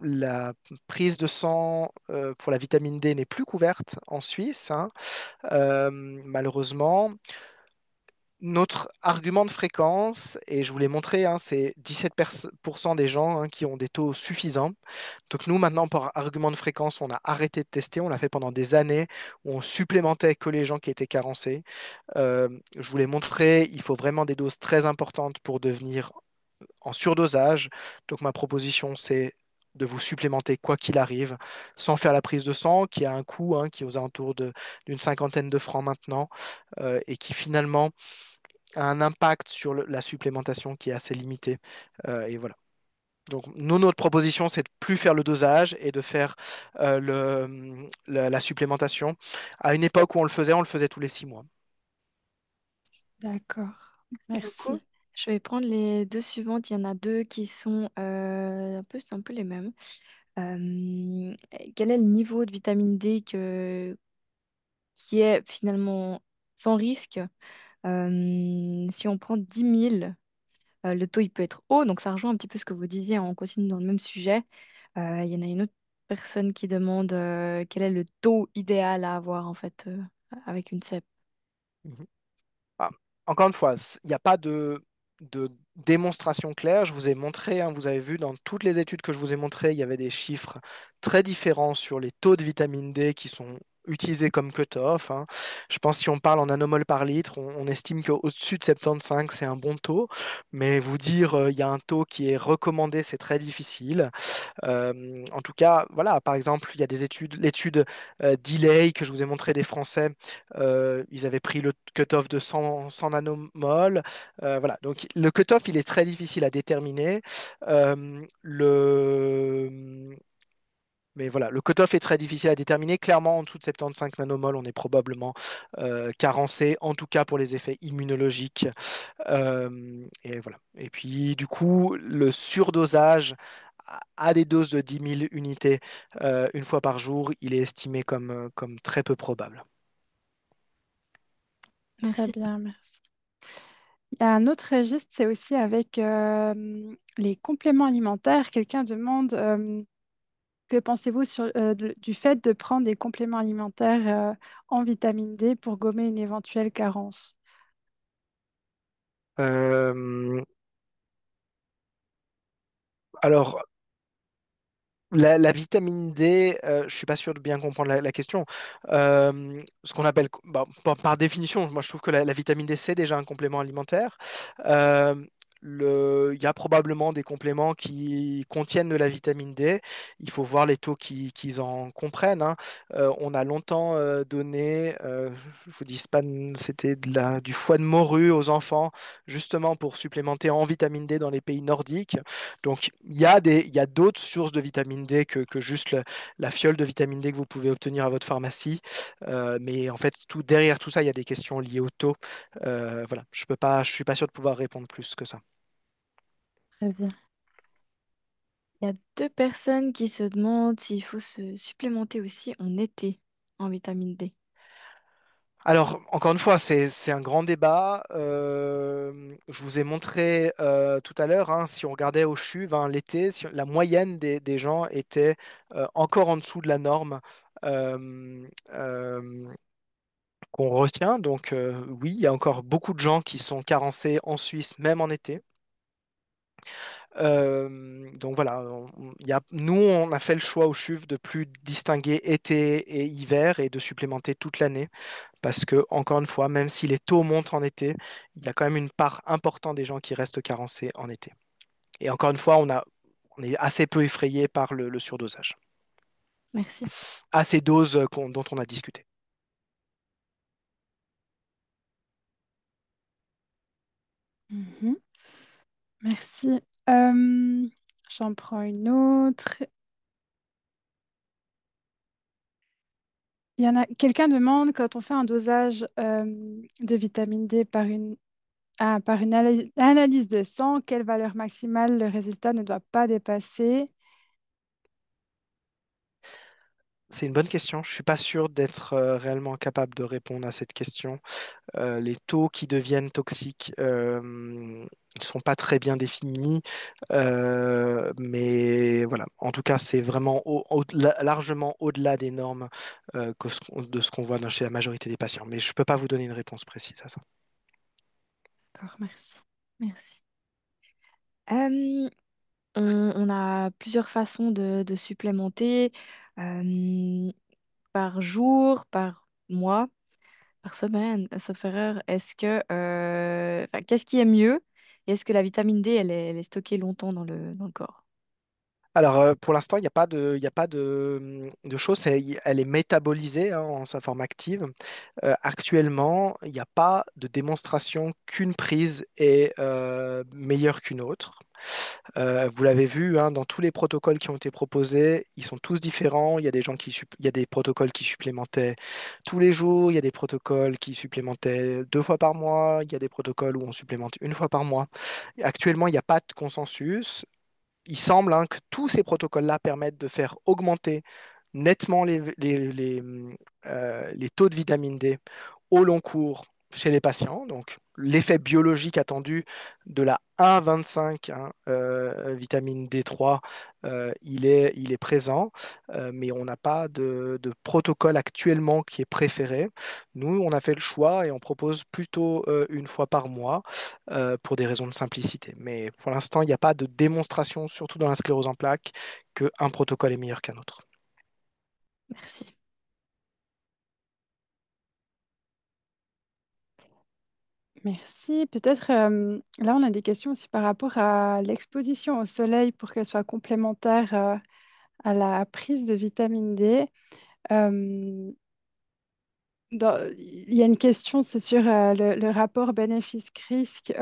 la prise de sang pour la vitamine D n'est plus couverte en Suisse, hein, malheureusement. Notre argument de fréquence, et je vous l'ai montré, hein, c'est 17% des gens hein, qui ont des taux suffisants. Donc nous, maintenant, par argument de fréquence, on a arrêté de tester. On l'a fait pendant des années où on supplémentait que les gens qui étaient carencés. Je vous l'ai montré, il faut vraiment des doses très importantes pour devenir en surdosage. Donc ma proposition, c'est de vous supplémenter quoi qu'il arrive, sans faire la prise de sang, qui a un coût, hein, qui est aux alentours d'une cinquantaine de francs maintenant, et qui finalement a un impact sur la supplémentation qui est assez limité. Et voilà. Donc, nous, notre proposition, c'est de plus faire le dosage et de faire la supplémentation. À une époque où on le faisait tous les 6 mois. D'accord, Du coup, merci. je vais prendre les deux suivantes. Il y en a deux qui sont c'est un peu les mêmes. Quel est le niveau de vitamine D qui est finalement sans risque? Si on prend 10 000, le taux il peut être haut, donc ça rejoint un petit peu ce que vous disiez, on continue dans le même sujet. Il y en a une autre personne qui demande quel est le taux idéal à avoir en fait avec une cèpe. Mhm. Ah, encore une fois, il n'y a pas de démonstration claire. Je vous ai montré, hein, vous avez vu dans toutes les études que je vous ai montrées, il y avait des chiffres très différents sur les taux de vitamine D qui sont utilisés comme cutoff, hein. Je pense que si on parle en nanomol par litre, on estime qu'au-dessus de 75, c'est un bon taux. Mais vous dire il y a un taux qui est recommandé, c'est très difficile. En tout cas, voilà, par exemple, il y a des études, l'étude Delay que je vous ai montré des Français, ils avaient pris le cutoff de 100 nanomol. Voilà, donc le cutoff, il est très difficile à déterminer. Mais voilà, le cutoff est très difficile à déterminer. Clairement, en dessous de 75 nanomol, on est probablement carencé, en tout cas pour les effets immunologiques. Et voilà. Et puis, du coup, le surdosage à des doses de 10 000 unités une fois par jour, il est estimé comme très peu probable. Très Merci. bien, merci. Il y a un autre registre, c'est aussi avec les compléments alimentaires. Quelqu'un demande que pensez-vous du fait de prendre des compléments alimentaires en vitamine D pour gommer une éventuelle carence? Euh, alors, la vitamine D, je suis pas sûr de bien comprendre la question. Ce qu'on appelle, bah, par définition, moi je trouve que la vitamine D c'est déjà un complément alimentaire. Euh, il y a probablement des compléments qui contiennent de la vitamine D. Il faut voir les taux qu'ils en comprennent, hein. On a longtemps donné, je vous dis pas, c'était du foie de morue aux enfants, justement pour supplémenter en vitamine D dans les pays nordiques. Donc, il y a d'autres sources de vitamine D que juste la fiole de vitamine D que vous pouvez obtenir à votre pharmacie. Mais en fait, derrière tout ça, il y a des questions liées au taux. Voilà, je suis pas sûr de pouvoir répondre plus que ça. Très bien. Il y a deux personnes qui se demandent s'il faut se supplémenter aussi en été en vitamine D. Alors, encore une fois, c'est un grand débat. Je vous ai montré tout à l'heure, hein, si on regardait au CHUV, hein, l'été, la moyenne des gens était encore en dessous de la norme euh, euh, qu'on retient. Donc, oui, il y a encore beaucoup de gens qui sont carencés en Suisse, même en été. Donc voilà, nous, on a fait le choix au CHUV de plus distinguer été et hiver et de supplémenter toute l'année. Parce que, encore une fois, même si les taux montent en été, il y a quand même une part importante des gens qui restent carencés en été. Et encore une fois, on est assez peu effrayé par le surdosage, Merci. à ces doses dont on a discuté. Mhm. Merci. Euh, J'en prends une autre. Il y en a, quelqu'un demande quand on fait un dosage de vitamine D par une analyse de sang, quelle valeur maximale le résultat ne doit pas dépasser. C'est une bonne question. Je suis pas sûr d'être réellement capable de répondre à cette question. Les taux qui deviennent toxiques ne sont pas très bien définis, mais voilà. En tout cas, c'est vraiment largement au-delà des normes de ce qu'on voit chez la majorité des patients. Mais je peux pas vous donner une réponse précise à ça. D'accord, merci. Merci. Euh, on a plusieurs façons de supplémenter par jour, par mois, par semaine, sauf erreur. Enfin, qu'est-ce qui est mieux? Et est-ce que la vitamine D, elle est stockée longtemps dans le corps? Alors, pour l'instant, il y a pas de choses. Elle est métabolisée hein, en sa forme active. Actuellement, il n'y a pas de démonstration qu'une prise est meilleure qu'une autre. Vous l'avez vu hein, dans tous les protocoles qui ont été proposés, ils sont tous différents. Il y a des il y a des protocoles qui supplémentaient tous les jours. Il y a des protocoles qui supplémentaient 2 fois par mois. Il y a des protocoles où on supplémente 1 fois par mois. Actuellement, il n'y a pas de consensus. Il semble hein, que tous ces protocoles-là permettent de faire augmenter nettement les taux de vitamine D au long cours chez les patients. Donc, l'effet biologique attendu de la 1,25 hein, vitamine D3, il est présent, mais on n'a pas de protocole actuellement qui est préféré. Nous, on a fait le choix et on propose plutôt 1 fois par mois pour des raisons de simplicité. Mais pour l'instant, il n'y a pas de démonstration, surtout dans la sclérose en plaques, qu'un protocole est meilleur qu'un autre. Merci. Merci. Peut-être, là, on a des questions aussi par rapport à l'exposition au soleil pour qu'elle soit complémentaire à la prise de vitamine D. Euh, il y a une question, c'est sur le rapport bénéfice-risque,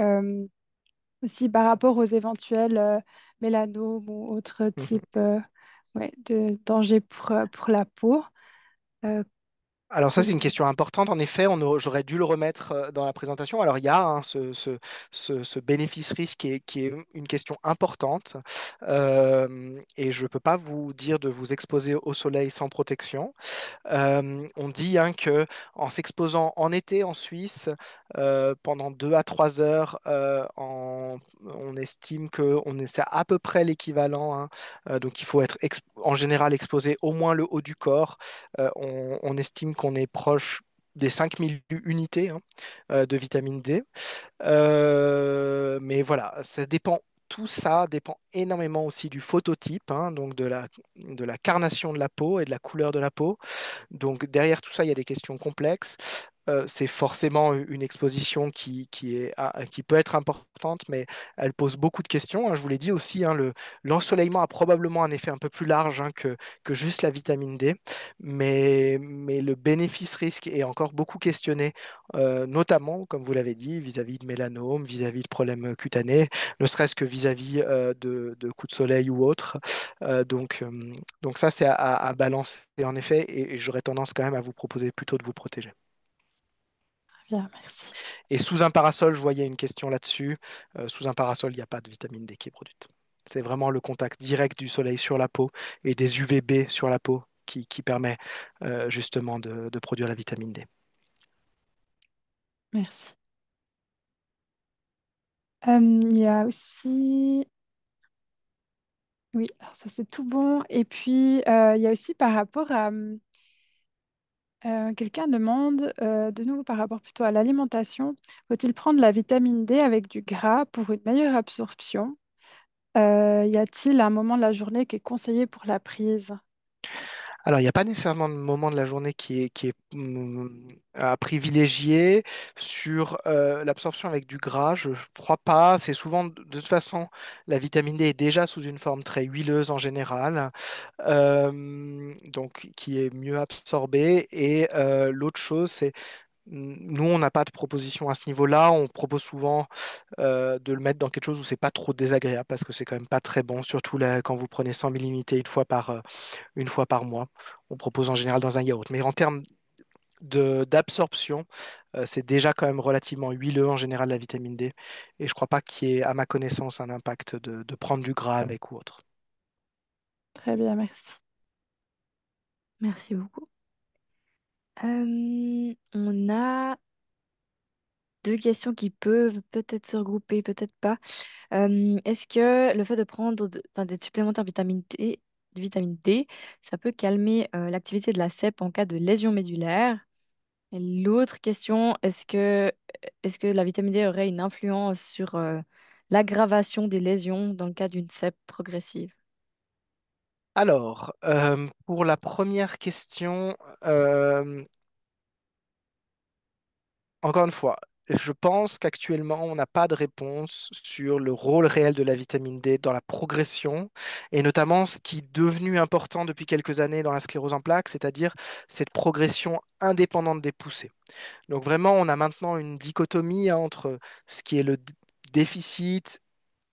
aussi par rapport aux éventuels mélanomes ou autres Mhm. types ouais, de dangers pour la peau. Euh, Alors ça, c'est une comment- question importante. En effet, j'aurais dû le remettre dans la présentation. Alors il y a hein, ce bénéfice-risque qui est une question importante. Et je ne peux pas vous dire de vous exposer au soleil sans protection. On dit hein, que en s'exposant en été en Suisse pendant 2 à 3 heures, on estime que c'est à peu près l'équivalent. Hein. Donc il faut être en général exposé au moins le haut du corps. On estime qu'on est proche des 5000 unités hein, de vitamine D. Mais voilà, ça dépend. Tout ça dépend énormément aussi du phototype, hein, donc de la carnation de la peau et de la couleur de la peau. Donc derrière tout ça, il y a des questions complexes. C'est forcément une exposition qui peut être importante, mais elle pose beaucoup de questions. Hein. Je vous l'ai dit aussi, hein, l'ensoleillement a probablement un effet un peu plus large hein, que juste la vitamine D, mais le bénéfice-risque est encore beaucoup questionné, notamment, comme vous l'avez dit, vis-à-vis de mélanome, vis-à-vis de problèmes cutanés, ne serait-ce que vis-à-vis de coups de soleil ou autres. Donc ça, c'est à balancer en effet, et j'aurais tendance quand même à vous proposer plutôt de vous protéger. Très bien, merci. Et sous un parasol, je voyais une question là-dessus. Sous un parasol, il n'y a pas de vitamine D qui est produite. C'est vraiment le contact direct du soleil sur la peau et des UVB sur la peau qui permet justement de produire la vitamine D. Merci. Il y a aussi, oui, alors ça c'est tout bon. Et puis, il y a aussi par rapport à, quelqu'un demande, de nouveau par rapport plutôt à l'alimentation, faut-il prendre la vitamine D avec du gras pour une meilleure absorption? Y a-t-il un moment de la journée qui est conseillé pour la prise? Alors, il n'y a pas nécessairement de moment de la journée qui est à privilégier sur l'absorption avec du gras. Je ne crois pas. C'est souvent, de toute façon, la vitamine D est déjà sous une forme très huileuse en général, donc qui est mieux absorbée. Et l'autre chose, c'est nous, on n'a pas de proposition à ce niveau-là. On propose souvent de le mettre dans quelque chose où c'est pas trop désagréable parce que c'est quand même pas très bon, surtout là, quand vous prenez 100 millilitres une fois par mois. On propose en général dans un yaourt. Mais en termes d'absorption, c'est déjà quand même relativement huileux en général la vitamine D. Et je crois pas qu'il y ait, à ma connaissance, un impact de prendre du gras avec ou autre. Très bien, merci. Merci beaucoup. On a deux questions qui peuvent peut-être se regrouper, peut-être pas. Est-ce que le fait de prendre, enfin, d'être supplémentaire vitamine D, ça peut calmer l'activité de la CEP en cas de lésion médulaire? Et l'autre question, est-ce que la vitamine D aurait une influence sur l'aggravation des lésions dans le cas d'une CEP progressive? Alors, pour la première question, encore une fois, je pense qu'actuellement, on n'a pas de réponse sur le rôle réel de la vitamine D dans la progression, et notamment ce qui est devenu important depuis quelques années dans la sclérose en plaques, c'est-à-dire cette progression indépendante des poussées. Donc vraiment, on a maintenant une dichotomie entre ce qui est le déficit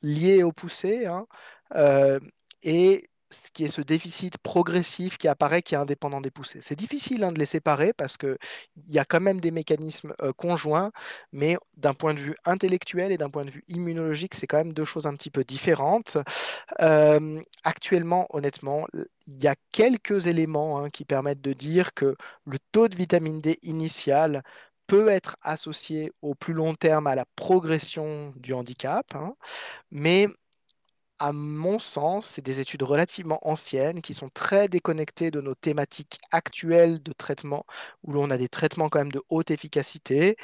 lié aux poussées, hein, euh, et ce qui est ce déficit progressif qui apparaît, qui est indépendant des poussées. C'est difficile, hein, de les séparer parce qu'il y a quand même des mécanismes conjoints, mais d'un point de vue intellectuel et d'un point de vue immunologique, c'est quand même deux choses un petit peu différentes. Actuellement, honnêtement, il y a quelques éléments, hein, qui permettent de dire que le taux de vitamine D initial peut être associé au plus long terme à la progression du handicap, hein, mais à mon sens, c'est des études relativement anciennes qui sont très déconnectées de nos thématiques actuelles de traitement, où l'on a des traitements quand même de haute efficacité.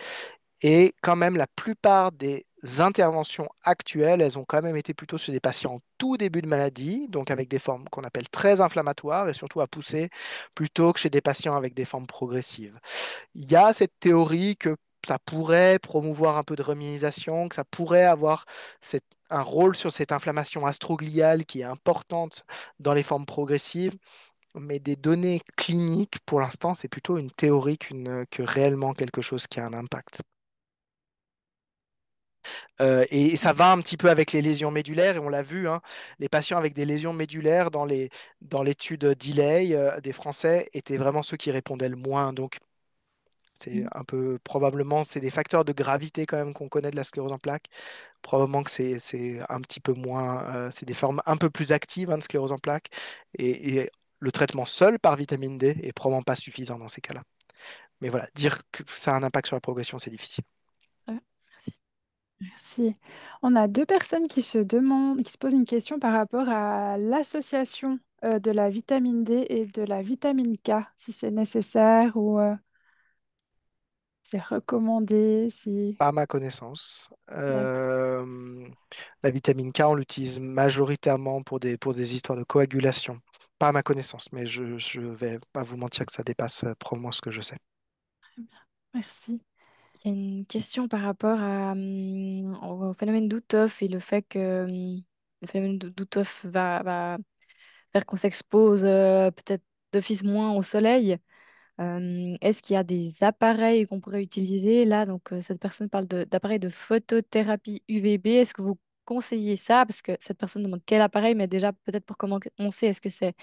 Et quand même, la plupart des interventions actuelles, elles ont quand même été plutôt sur des patients en tout début de maladie, donc avec des formes qu'on appelle très inflammatoires et surtout à pousser, plutôt que chez des patients avec des formes progressives. Il y a cette théorie que ça pourrait promouvoir un peu de remyelisation, que ça pourrait avoir un rôle sur cette inflammation astrogliale qui est importante dans les formes progressives, mais des données cliniques, pour l'instant, c'est plutôt une théorie que réellement quelque chose qui a un impact. Et ça va un petit peu avec les lésions médulaires, et on l'a vu, hein, les patients avec des lésions médulaires dans l'étude Delay des Français étaient vraiment ceux qui répondaient le moins. Donc, c'est Mm. un peu, probablement, c'est des facteurs de gravité quand même qu'on connaît de la sclérose en plaques. Probablement que c'est un petit peu moins, c'est des formes un peu plus actives, hein, de sclérose en plaques. Et le traitement seul par vitamine D est probablement pas suffisant dans ces cas-là. Mais voilà, dire que ça a un impact sur la progression, c'est difficile. Ouais, merci. Merci. On a deux personnes qui se demandent, qui se posent une question par rapport à l'association de la vitamine D et de la vitamine K, si c'est nécessaire ou c'est recommandé, si... Pas à ma connaissance. D'accord. La vitamine K, on l'utilise majoritairement pour des histoires de coagulation. Pas à ma connaissance, mais je vais pas vous mentir que ça dépasse probablement ce que je sais. Très bien. Merci. Il y a une question par rapport au phénomène d'Outhoff et le fait que le phénomène d'Outhoff va faire qu'on s'expose peut-être d'office moins au soleil. Est-ce qu'il y a des appareils qu'on pourrait utiliser là? Donc, cette personne parle d'appareils de photothérapie UVB. Est-ce que vous conseillez ça? Parce que cette personne demande quel appareil, mais déjà, peut-être pour commencer, est-ce que c'est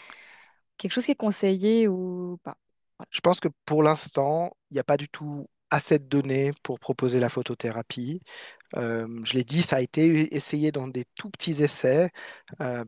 quelque chose qui est conseillé ou pas? Voilà. Je pense que pour l'instant, il n'y a pas du tout assez de données pour proposer la photothérapie. Je l'ai dit, ça a été essayé dans des tout petits essais.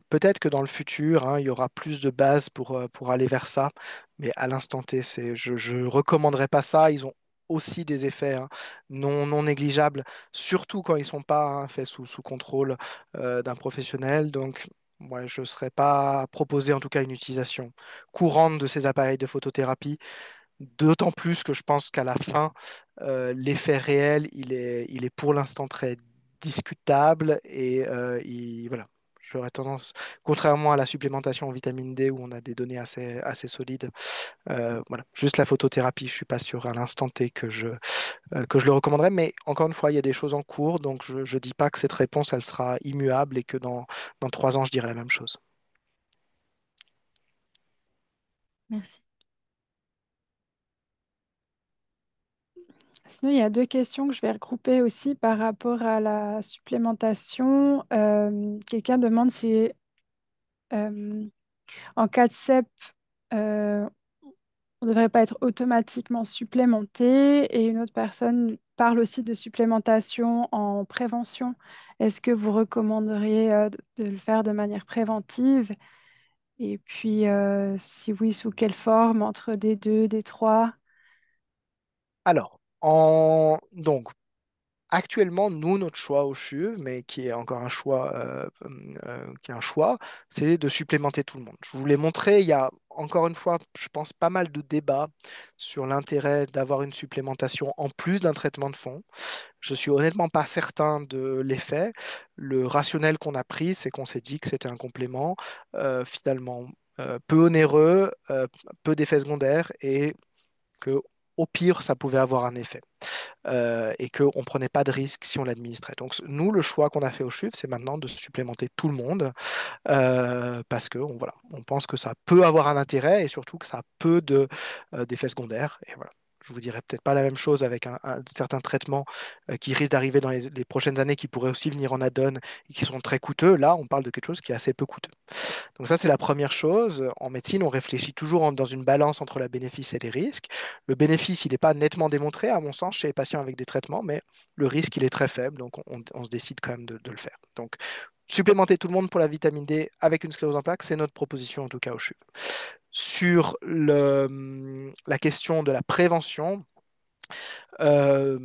Peut-être que dans le futur, hein, il y aura plus de bases pour aller vers ça. Mais à l'instant T, je ne recommanderais pas ça. Ils ont aussi des effets, hein, non négligeables, surtout quand ils ne sont pas, hein, faits sous contrôle d'un professionnel. Donc, ouais, je ne serais pas proposé en tout cas une utilisation courante de ces appareils de photothérapie. D'autant plus que je pense qu'à la fin, l'effet réel, il est pour l'instant très discutable et voilà. J'aurais tendance, contrairement à la supplémentation en vitamine D où on a des données assez solides, voilà. Juste la photothérapie, je suis pas sûr à l'instant T que je le recommanderais, mais encore une fois, il y a des choses en cours, donc je ne dis pas que cette réponse, elle sera immuable et que dans 3 ans, je dirai la même chose. Merci. Sinon, il y a deux questions que je vais regrouper aussi par rapport à la supplémentation. Quelqu'un demande si euh, en cas de CEP, euh, on ne devrait pas être automatiquement supplémenté. Et une autre personne parle aussi de supplémentation en prévention. Est-ce que vous recommanderiez de le faire de manière préventive? Et puis, si oui, sous quelle forme? Entre D2, D3? Alors, donc, actuellement, nous, notre choix au CHUV, mais qui est encore un choix, qui est un choix, c'est de supplémenter tout le monde. Je vous l'ai montré, il y a encore une fois, je pense, pas mal de débats sur l'intérêt d'avoir une supplémentation en plus d'un traitement de fond. Je suis honnêtement pas certain de l'effet. Le rationnel qu'on a pris, c'est qu'on s'est dit que c'était un complément finalement peu onéreux, peu d'effets secondaires et que au pire, ça pouvait avoir un effet et qu'on ne prenait pas de risque si on l'administrait. Donc nous, le choix qu'on a fait au CHUV, c'est maintenant de supplémenter tout le monde parce que voilà, on pense que ça peut avoir un intérêt et surtout que ça a peu d'effets secondaires. Et voilà. Je vous dirais peut-être pas la même chose avec certains traitements qui risquent d'arriver dans les prochaines années, qui pourraient aussi venir en add-on et qui sont très coûteux. Là, on parle de quelque chose qui est assez peu coûteux. Donc ça, c'est la première chose. En médecine, on réfléchit toujours dans une balance entre la bénéfice et les risques. Le bénéfice, il n'est pas nettement démontré, à mon sens, chez les patients avec des traitements, mais le risque, il est très faible, donc on se décide quand même de le faire. Donc, supplémenter tout le monde pour la vitamine D avec une sclérose en plaques, c'est notre proposition, en tout cas au CHU. Sur la question de la prévention, euh,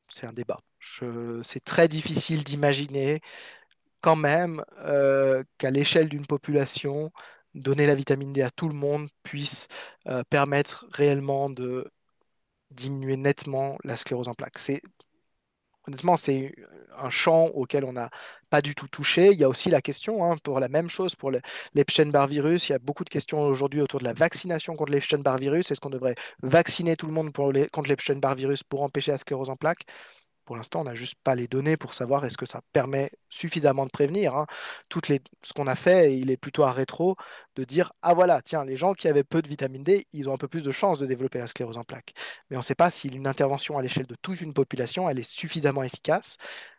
c'est un débat. C'est très difficile d'imaginer quand même qu'à l'échelle d'une population, donner la vitamine D à tout le monde puisse permettre réellement de diminuer nettement la sclérose en plaques. Honnêtement, c'est un champ auquel on n'a pas du tout touché. Il y a aussi la question, hein, pour la même chose, pour l'Epstein-Barr virus, il y a beaucoup de questions aujourd'hui autour de la vaccination contre l'Epstein-Barr virus. Est-ce qu'on devrait vacciner tout le monde contre l'Epstein-Barr virus pour empêcher la sclérose en plaques? Pour l'instant, on n'a juste pas les données pour savoir est-ce que ça permet suffisamment de prévenir, hein. Ce qu'on a fait, il est plutôt à rétro de dire, ah voilà, tiens, les gens qui avaient peu de vitamine D, ils ont un peu plus de chances de développer la sclérose en plaques. Mais on ne sait pas si une intervention à l'échelle de toute une population, elle est suffisamment efficace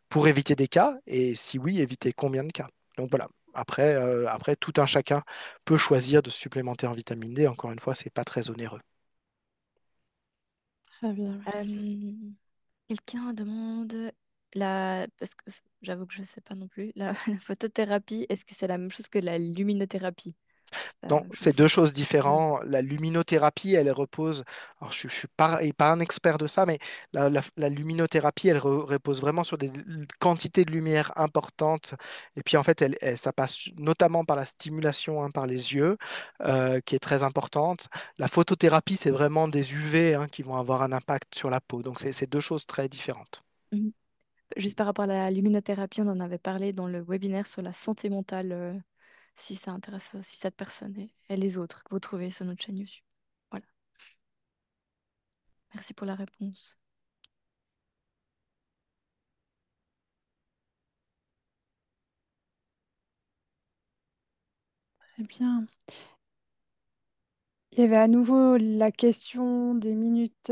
pour éviter des cas, et si oui, éviter combien de cas. Donc voilà. Après, tout un chacun peut choisir de se supplémenter en vitamine D. Encore une fois, c'est pas très onéreux. Très bien, merci. Euh, Quelqu'un demande parce que j'avoue que je ne sais pas non plus, la photothérapie, est-ce que c'est la même chose que la luminothérapie? C'est pas la Donc, même c'est chose. deux choses Mm. différentes. La luminothérapie, elle repose, alors je ne suis pas un expert de ça, mais la luminothérapie, elle repose vraiment sur des quantités de lumière importantes. Et puis, en fait, ça passe notamment par la stimulation, hein, par les yeux, qui est très importante. La photothérapie, c'est vraiment des UV, hein, qui vont avoir un impact sur la peau. Donc, c'est deux choses très différentes. Mhm. Juste par rapport à la luminothérapie, on en avait parlé dans le webinaire sur la santé mentale, si ça intéresse aussi cette personne et les autres que vous trouvez sur notre chaîne YouTube. Voilà, merci pour la réponse. Très bien. Il y avait à nouveau la question des minutes,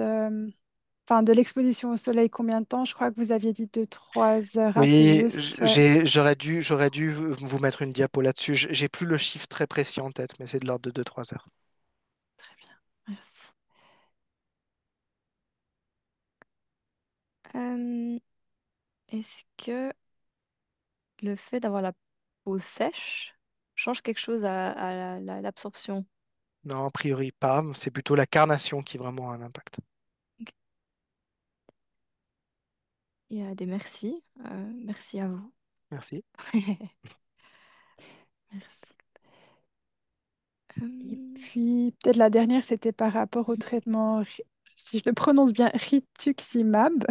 enfin de l'exposition au soleil, combien de temps? Je crois que vous aviez dit 2, 3 heures assez Oui, juste. Ouais, j'aurais dû vous mettre une diapo là-dessus. J'ai plus le chiffre très précis en tête, mais c'est de l'ordre de 2-3 heures. très bien, merci. Euh, Est-ce que le fait d'avoir la peau sèche change quelque chose à l'absorption? Non, a priori pas. C'est plutôt la carnation qui vraiment a un impact. Ok. Il y a des merci. Merci à vous. Merci. Merci. Et Euh, puis, peut-être la dernière, c'était par rapport au traitement, si je le prononce bien, rituximab.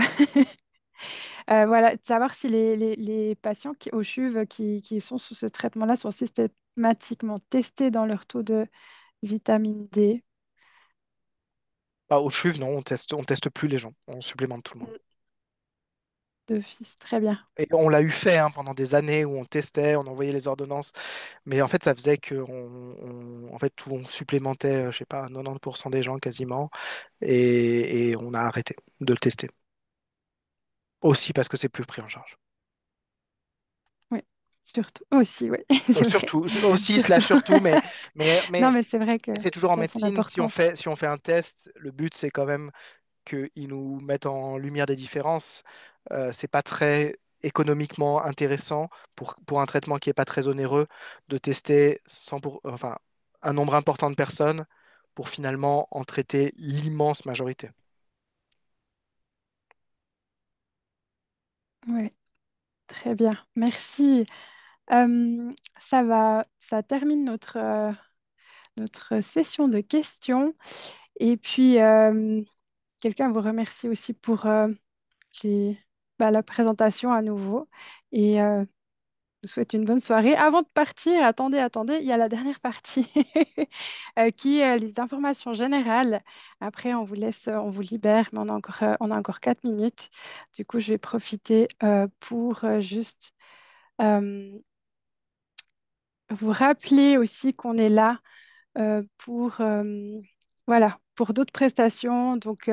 Voilà, de savoir si les patients au CHUV qui sont sous ce traitement-là sont systématiquement testés dans leur taux de vitamine D. Bah, au CHUV, non, on teste plus les gens. On supplémente tout le monde. D'office, très bien. Et on l'a eu fait, hein, pendant des années où on testait, on envoyait les ordonnances. Mais en fait, ça faisait que en fait, on supplémentait, je sais pas, 90% des gens quasiment. Et on a arrêté de le tester. Aussi parce que c'est plus pris en charge. Oui, surtout aussi, oui, c'est vrai. Surtout, aussi, Surtout. slash surtout, mais, Non, mais mais c'est vrai que c'est toujours en ça a son médecine. Si on importance. fait, si on fait un test, le but, c'est quand même qu'ils nous mettent en lumière des différences. C'est pas très économiquement intéressant pour un traitement qui n'est pas très onéreux de tester enfin, un nombre important de personnes pour finalement en traiter l'immense majorité. Ouais, très bien. Merci. Ça termine notre session de questions. Et puis, quelqu'un vous remercie aussi pour les, la présentation à nouveau. Et je vous souhaite une bonne soirée. Avant de partir, attendez, il y a la dernière partie qui est les informations générales. Après, on vous laisse, on vous libère, mais on a encore 4 minutes. Du coup, je vais profiter pour juste euh, vous rappeler aussi qu'on est là pour, voilà, pour d'autres prestations. Donc,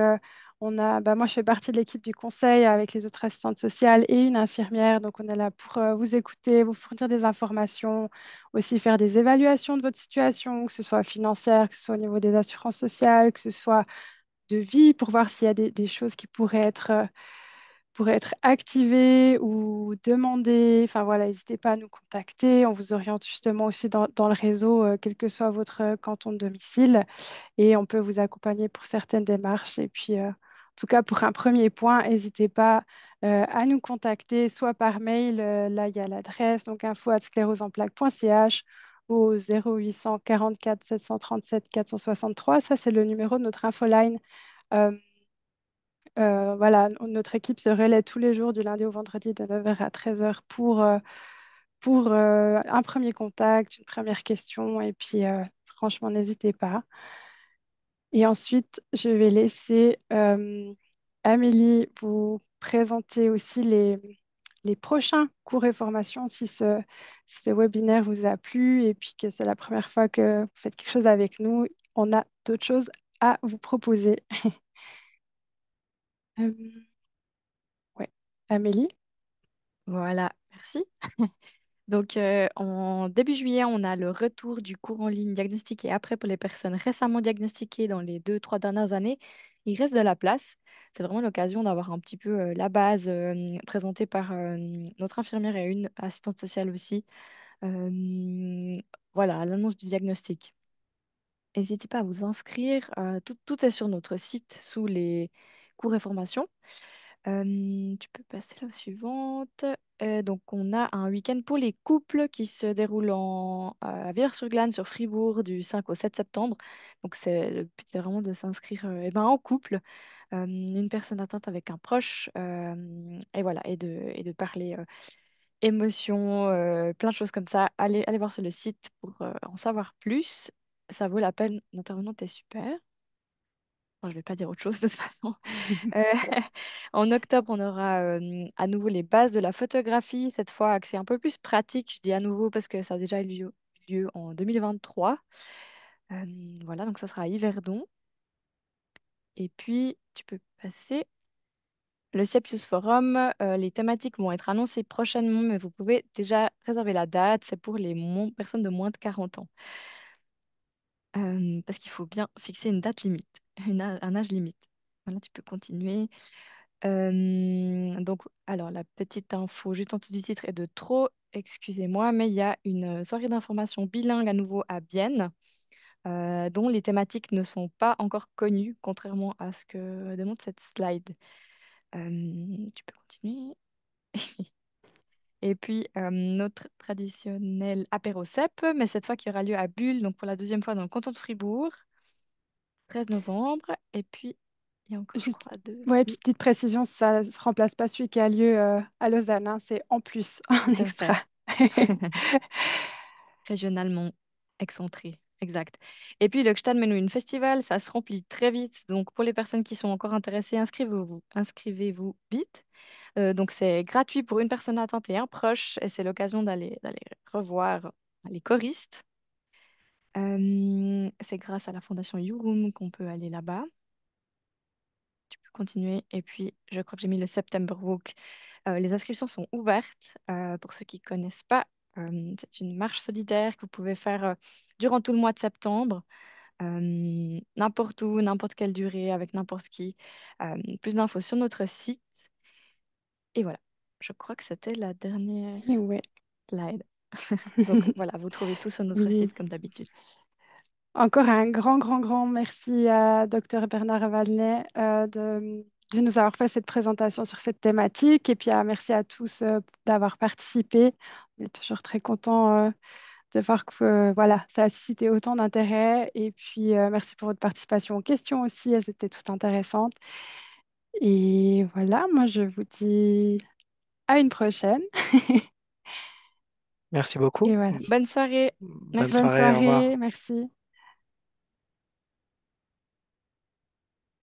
moi, je fais partie de l'équipe du conseil avec les autres assistantes sociales et une infirmière. Donc, on est là pour vous écouter, vous fournir des informations, aussi faire des évaluations de votre situation, que ce soit financière, que ce soit au niveau des assurances sociales, que ce soit de vie, pour voir s'il y a des choses qui pourraient être activées ou demandées. Enfin voilà, n'hésitez pas à nous contacter. On vous oriente justement aussi dans le réseau, quel que soit votre canton de domicile, et on peut vous accompagner pour certaines démarches. Et puis, en tout cas, pour un premier point, n'hésitez pas à nous contacter, soit par mail, là, il y a l'adresse, donc info@sclérosesenplaques.ch au 0800 44 737 463. Ça, c'est le numéro de notre infoline. Euh, voilà, notre équipe se relaie tous les jours du lundi au vendredi de 9h à 13h pour un premier contact, une première question. Et puis, franchement, n'hésitez pas. Et ensuite, je vais laisser Amélie vous présenter aussi les prochains cours et formations si ce webinaire vous a plu et puis que c'est la première fois que vous faites quelque chose avec nous. On a d'autres choses à vous proposer. Euh, ouais. Amélie? Voilà, merci. Donc, en début juillet, on a le retour du cours en ligne diagnostic et après pour les personnes récemment diagnostiquées dans les 2, 3 dernières années. Il reste de la place. C'est vraiment l'occasion d'avoir un petit peu la base présentée par notre infirmière et une assistante sociale aussi. Euh, voilà, à l'annonce du diagnostic. N'hésitez pas à vous inscrire. Tout est sur notre site sous les cours et formations. Tu peux passer la suivante. Donc, on a un week-end pour les couples qui se déroule à Villars-sur-Glâne, sur Fribourg, du 5 au 7 septembre. Donc, le but, c'est vraiment de s'inscrire en couple, une personne atteinte avec un proche, et voilà, et de parler émotions, plein de choses comme ça. Allez voir sur le site pour en savoir plus. Ça vaut la peine. L'intervenante est super. Bon, je vais pas dire autre chose de toute façon. Euh, En octobre, on aura à nouveau les bases de la photographie, cette fois accès un peu plus pratique. Je dis à nouveau parce que ça a déjà eu lieu en 2023. Voilà, donc ça sera à Yverdon. Et puis, tu peux passer le Cepius Forum. Les thématiques vont être annoncées prochainement, mais vous pouvez déjà réserver la date. C'est pour les personnes de moins de 40 ans. Parce qu'il faut bien fixer une date limite, un âge limite. Voilà, tu peux continuer. Donc, alors, la petite info juste en dessous du titre est de trop, excusez-moi, mais il y a une soirée d'information bilingue à nouveau à Bienne, dont les thématiques ne sont pas encore connues, contrairement à ce que démontre cette slide. Tu peux continuer. Et puis, notre traditionnel apéro CEP, mais cette fois qui aura lieu à Bulle, donc pour la deuxième fois dans le canton de Fribourg, 13 novembre. Et puis, il y a encore, je Juste, crois, deux. ouais, Oui, petite précision, ça ne remplace pas celui qui a lieu à Lausanne, hein, c'est en plus, un c'est extra. vrai. Régionalement excentré. Exact. Et puis le Gstaad Menuhin Festival, ça se remplit très vite. Donc pour les personnes qui sont encore intéressées, inscrivez-vous vite. Donc c'est gratuit pour une personne atteinte et un proche, et c'est l'occasion d'aller revoir les choristes. C'est grâce à la fondation YouRoom qu'on peut aller là-bas. Tu peux continuer. Et puis, je crois que j'ai mis le September Walk. Les inscriptions sont ouvertes. Pour ceux qui ne connaissent pas, c'est une marche solidaire que vous pouvez faire durant tout le mois de septembre, n'importe où, n'importe quelle durée, avec n'importe qui. Plus d'infos sur notre site. Et voilà. je crois que c'était la dernière Et ouais. slide. Donc voilà, vous trouvez tout sur notre Oui. site comme d'habitude. Encore un grand merci à Dr Bernard Vadenet de nous avoir fait cette présentation sur cette thématique. Et puis merci à tous d'avoir participé. On est toujours très contents de voir que voilà, ça a suscité autant d'intérêt. Et puis merci pour votre participation aux questions aussi. Elles étaient toutes intéressantes. Et voilà, moi je vous dis à une prochaine. Merci beaucoup. Et voilà. Bonne soirée. Bonne Merci. Bonne soirée, au revoir. soirée. Merci.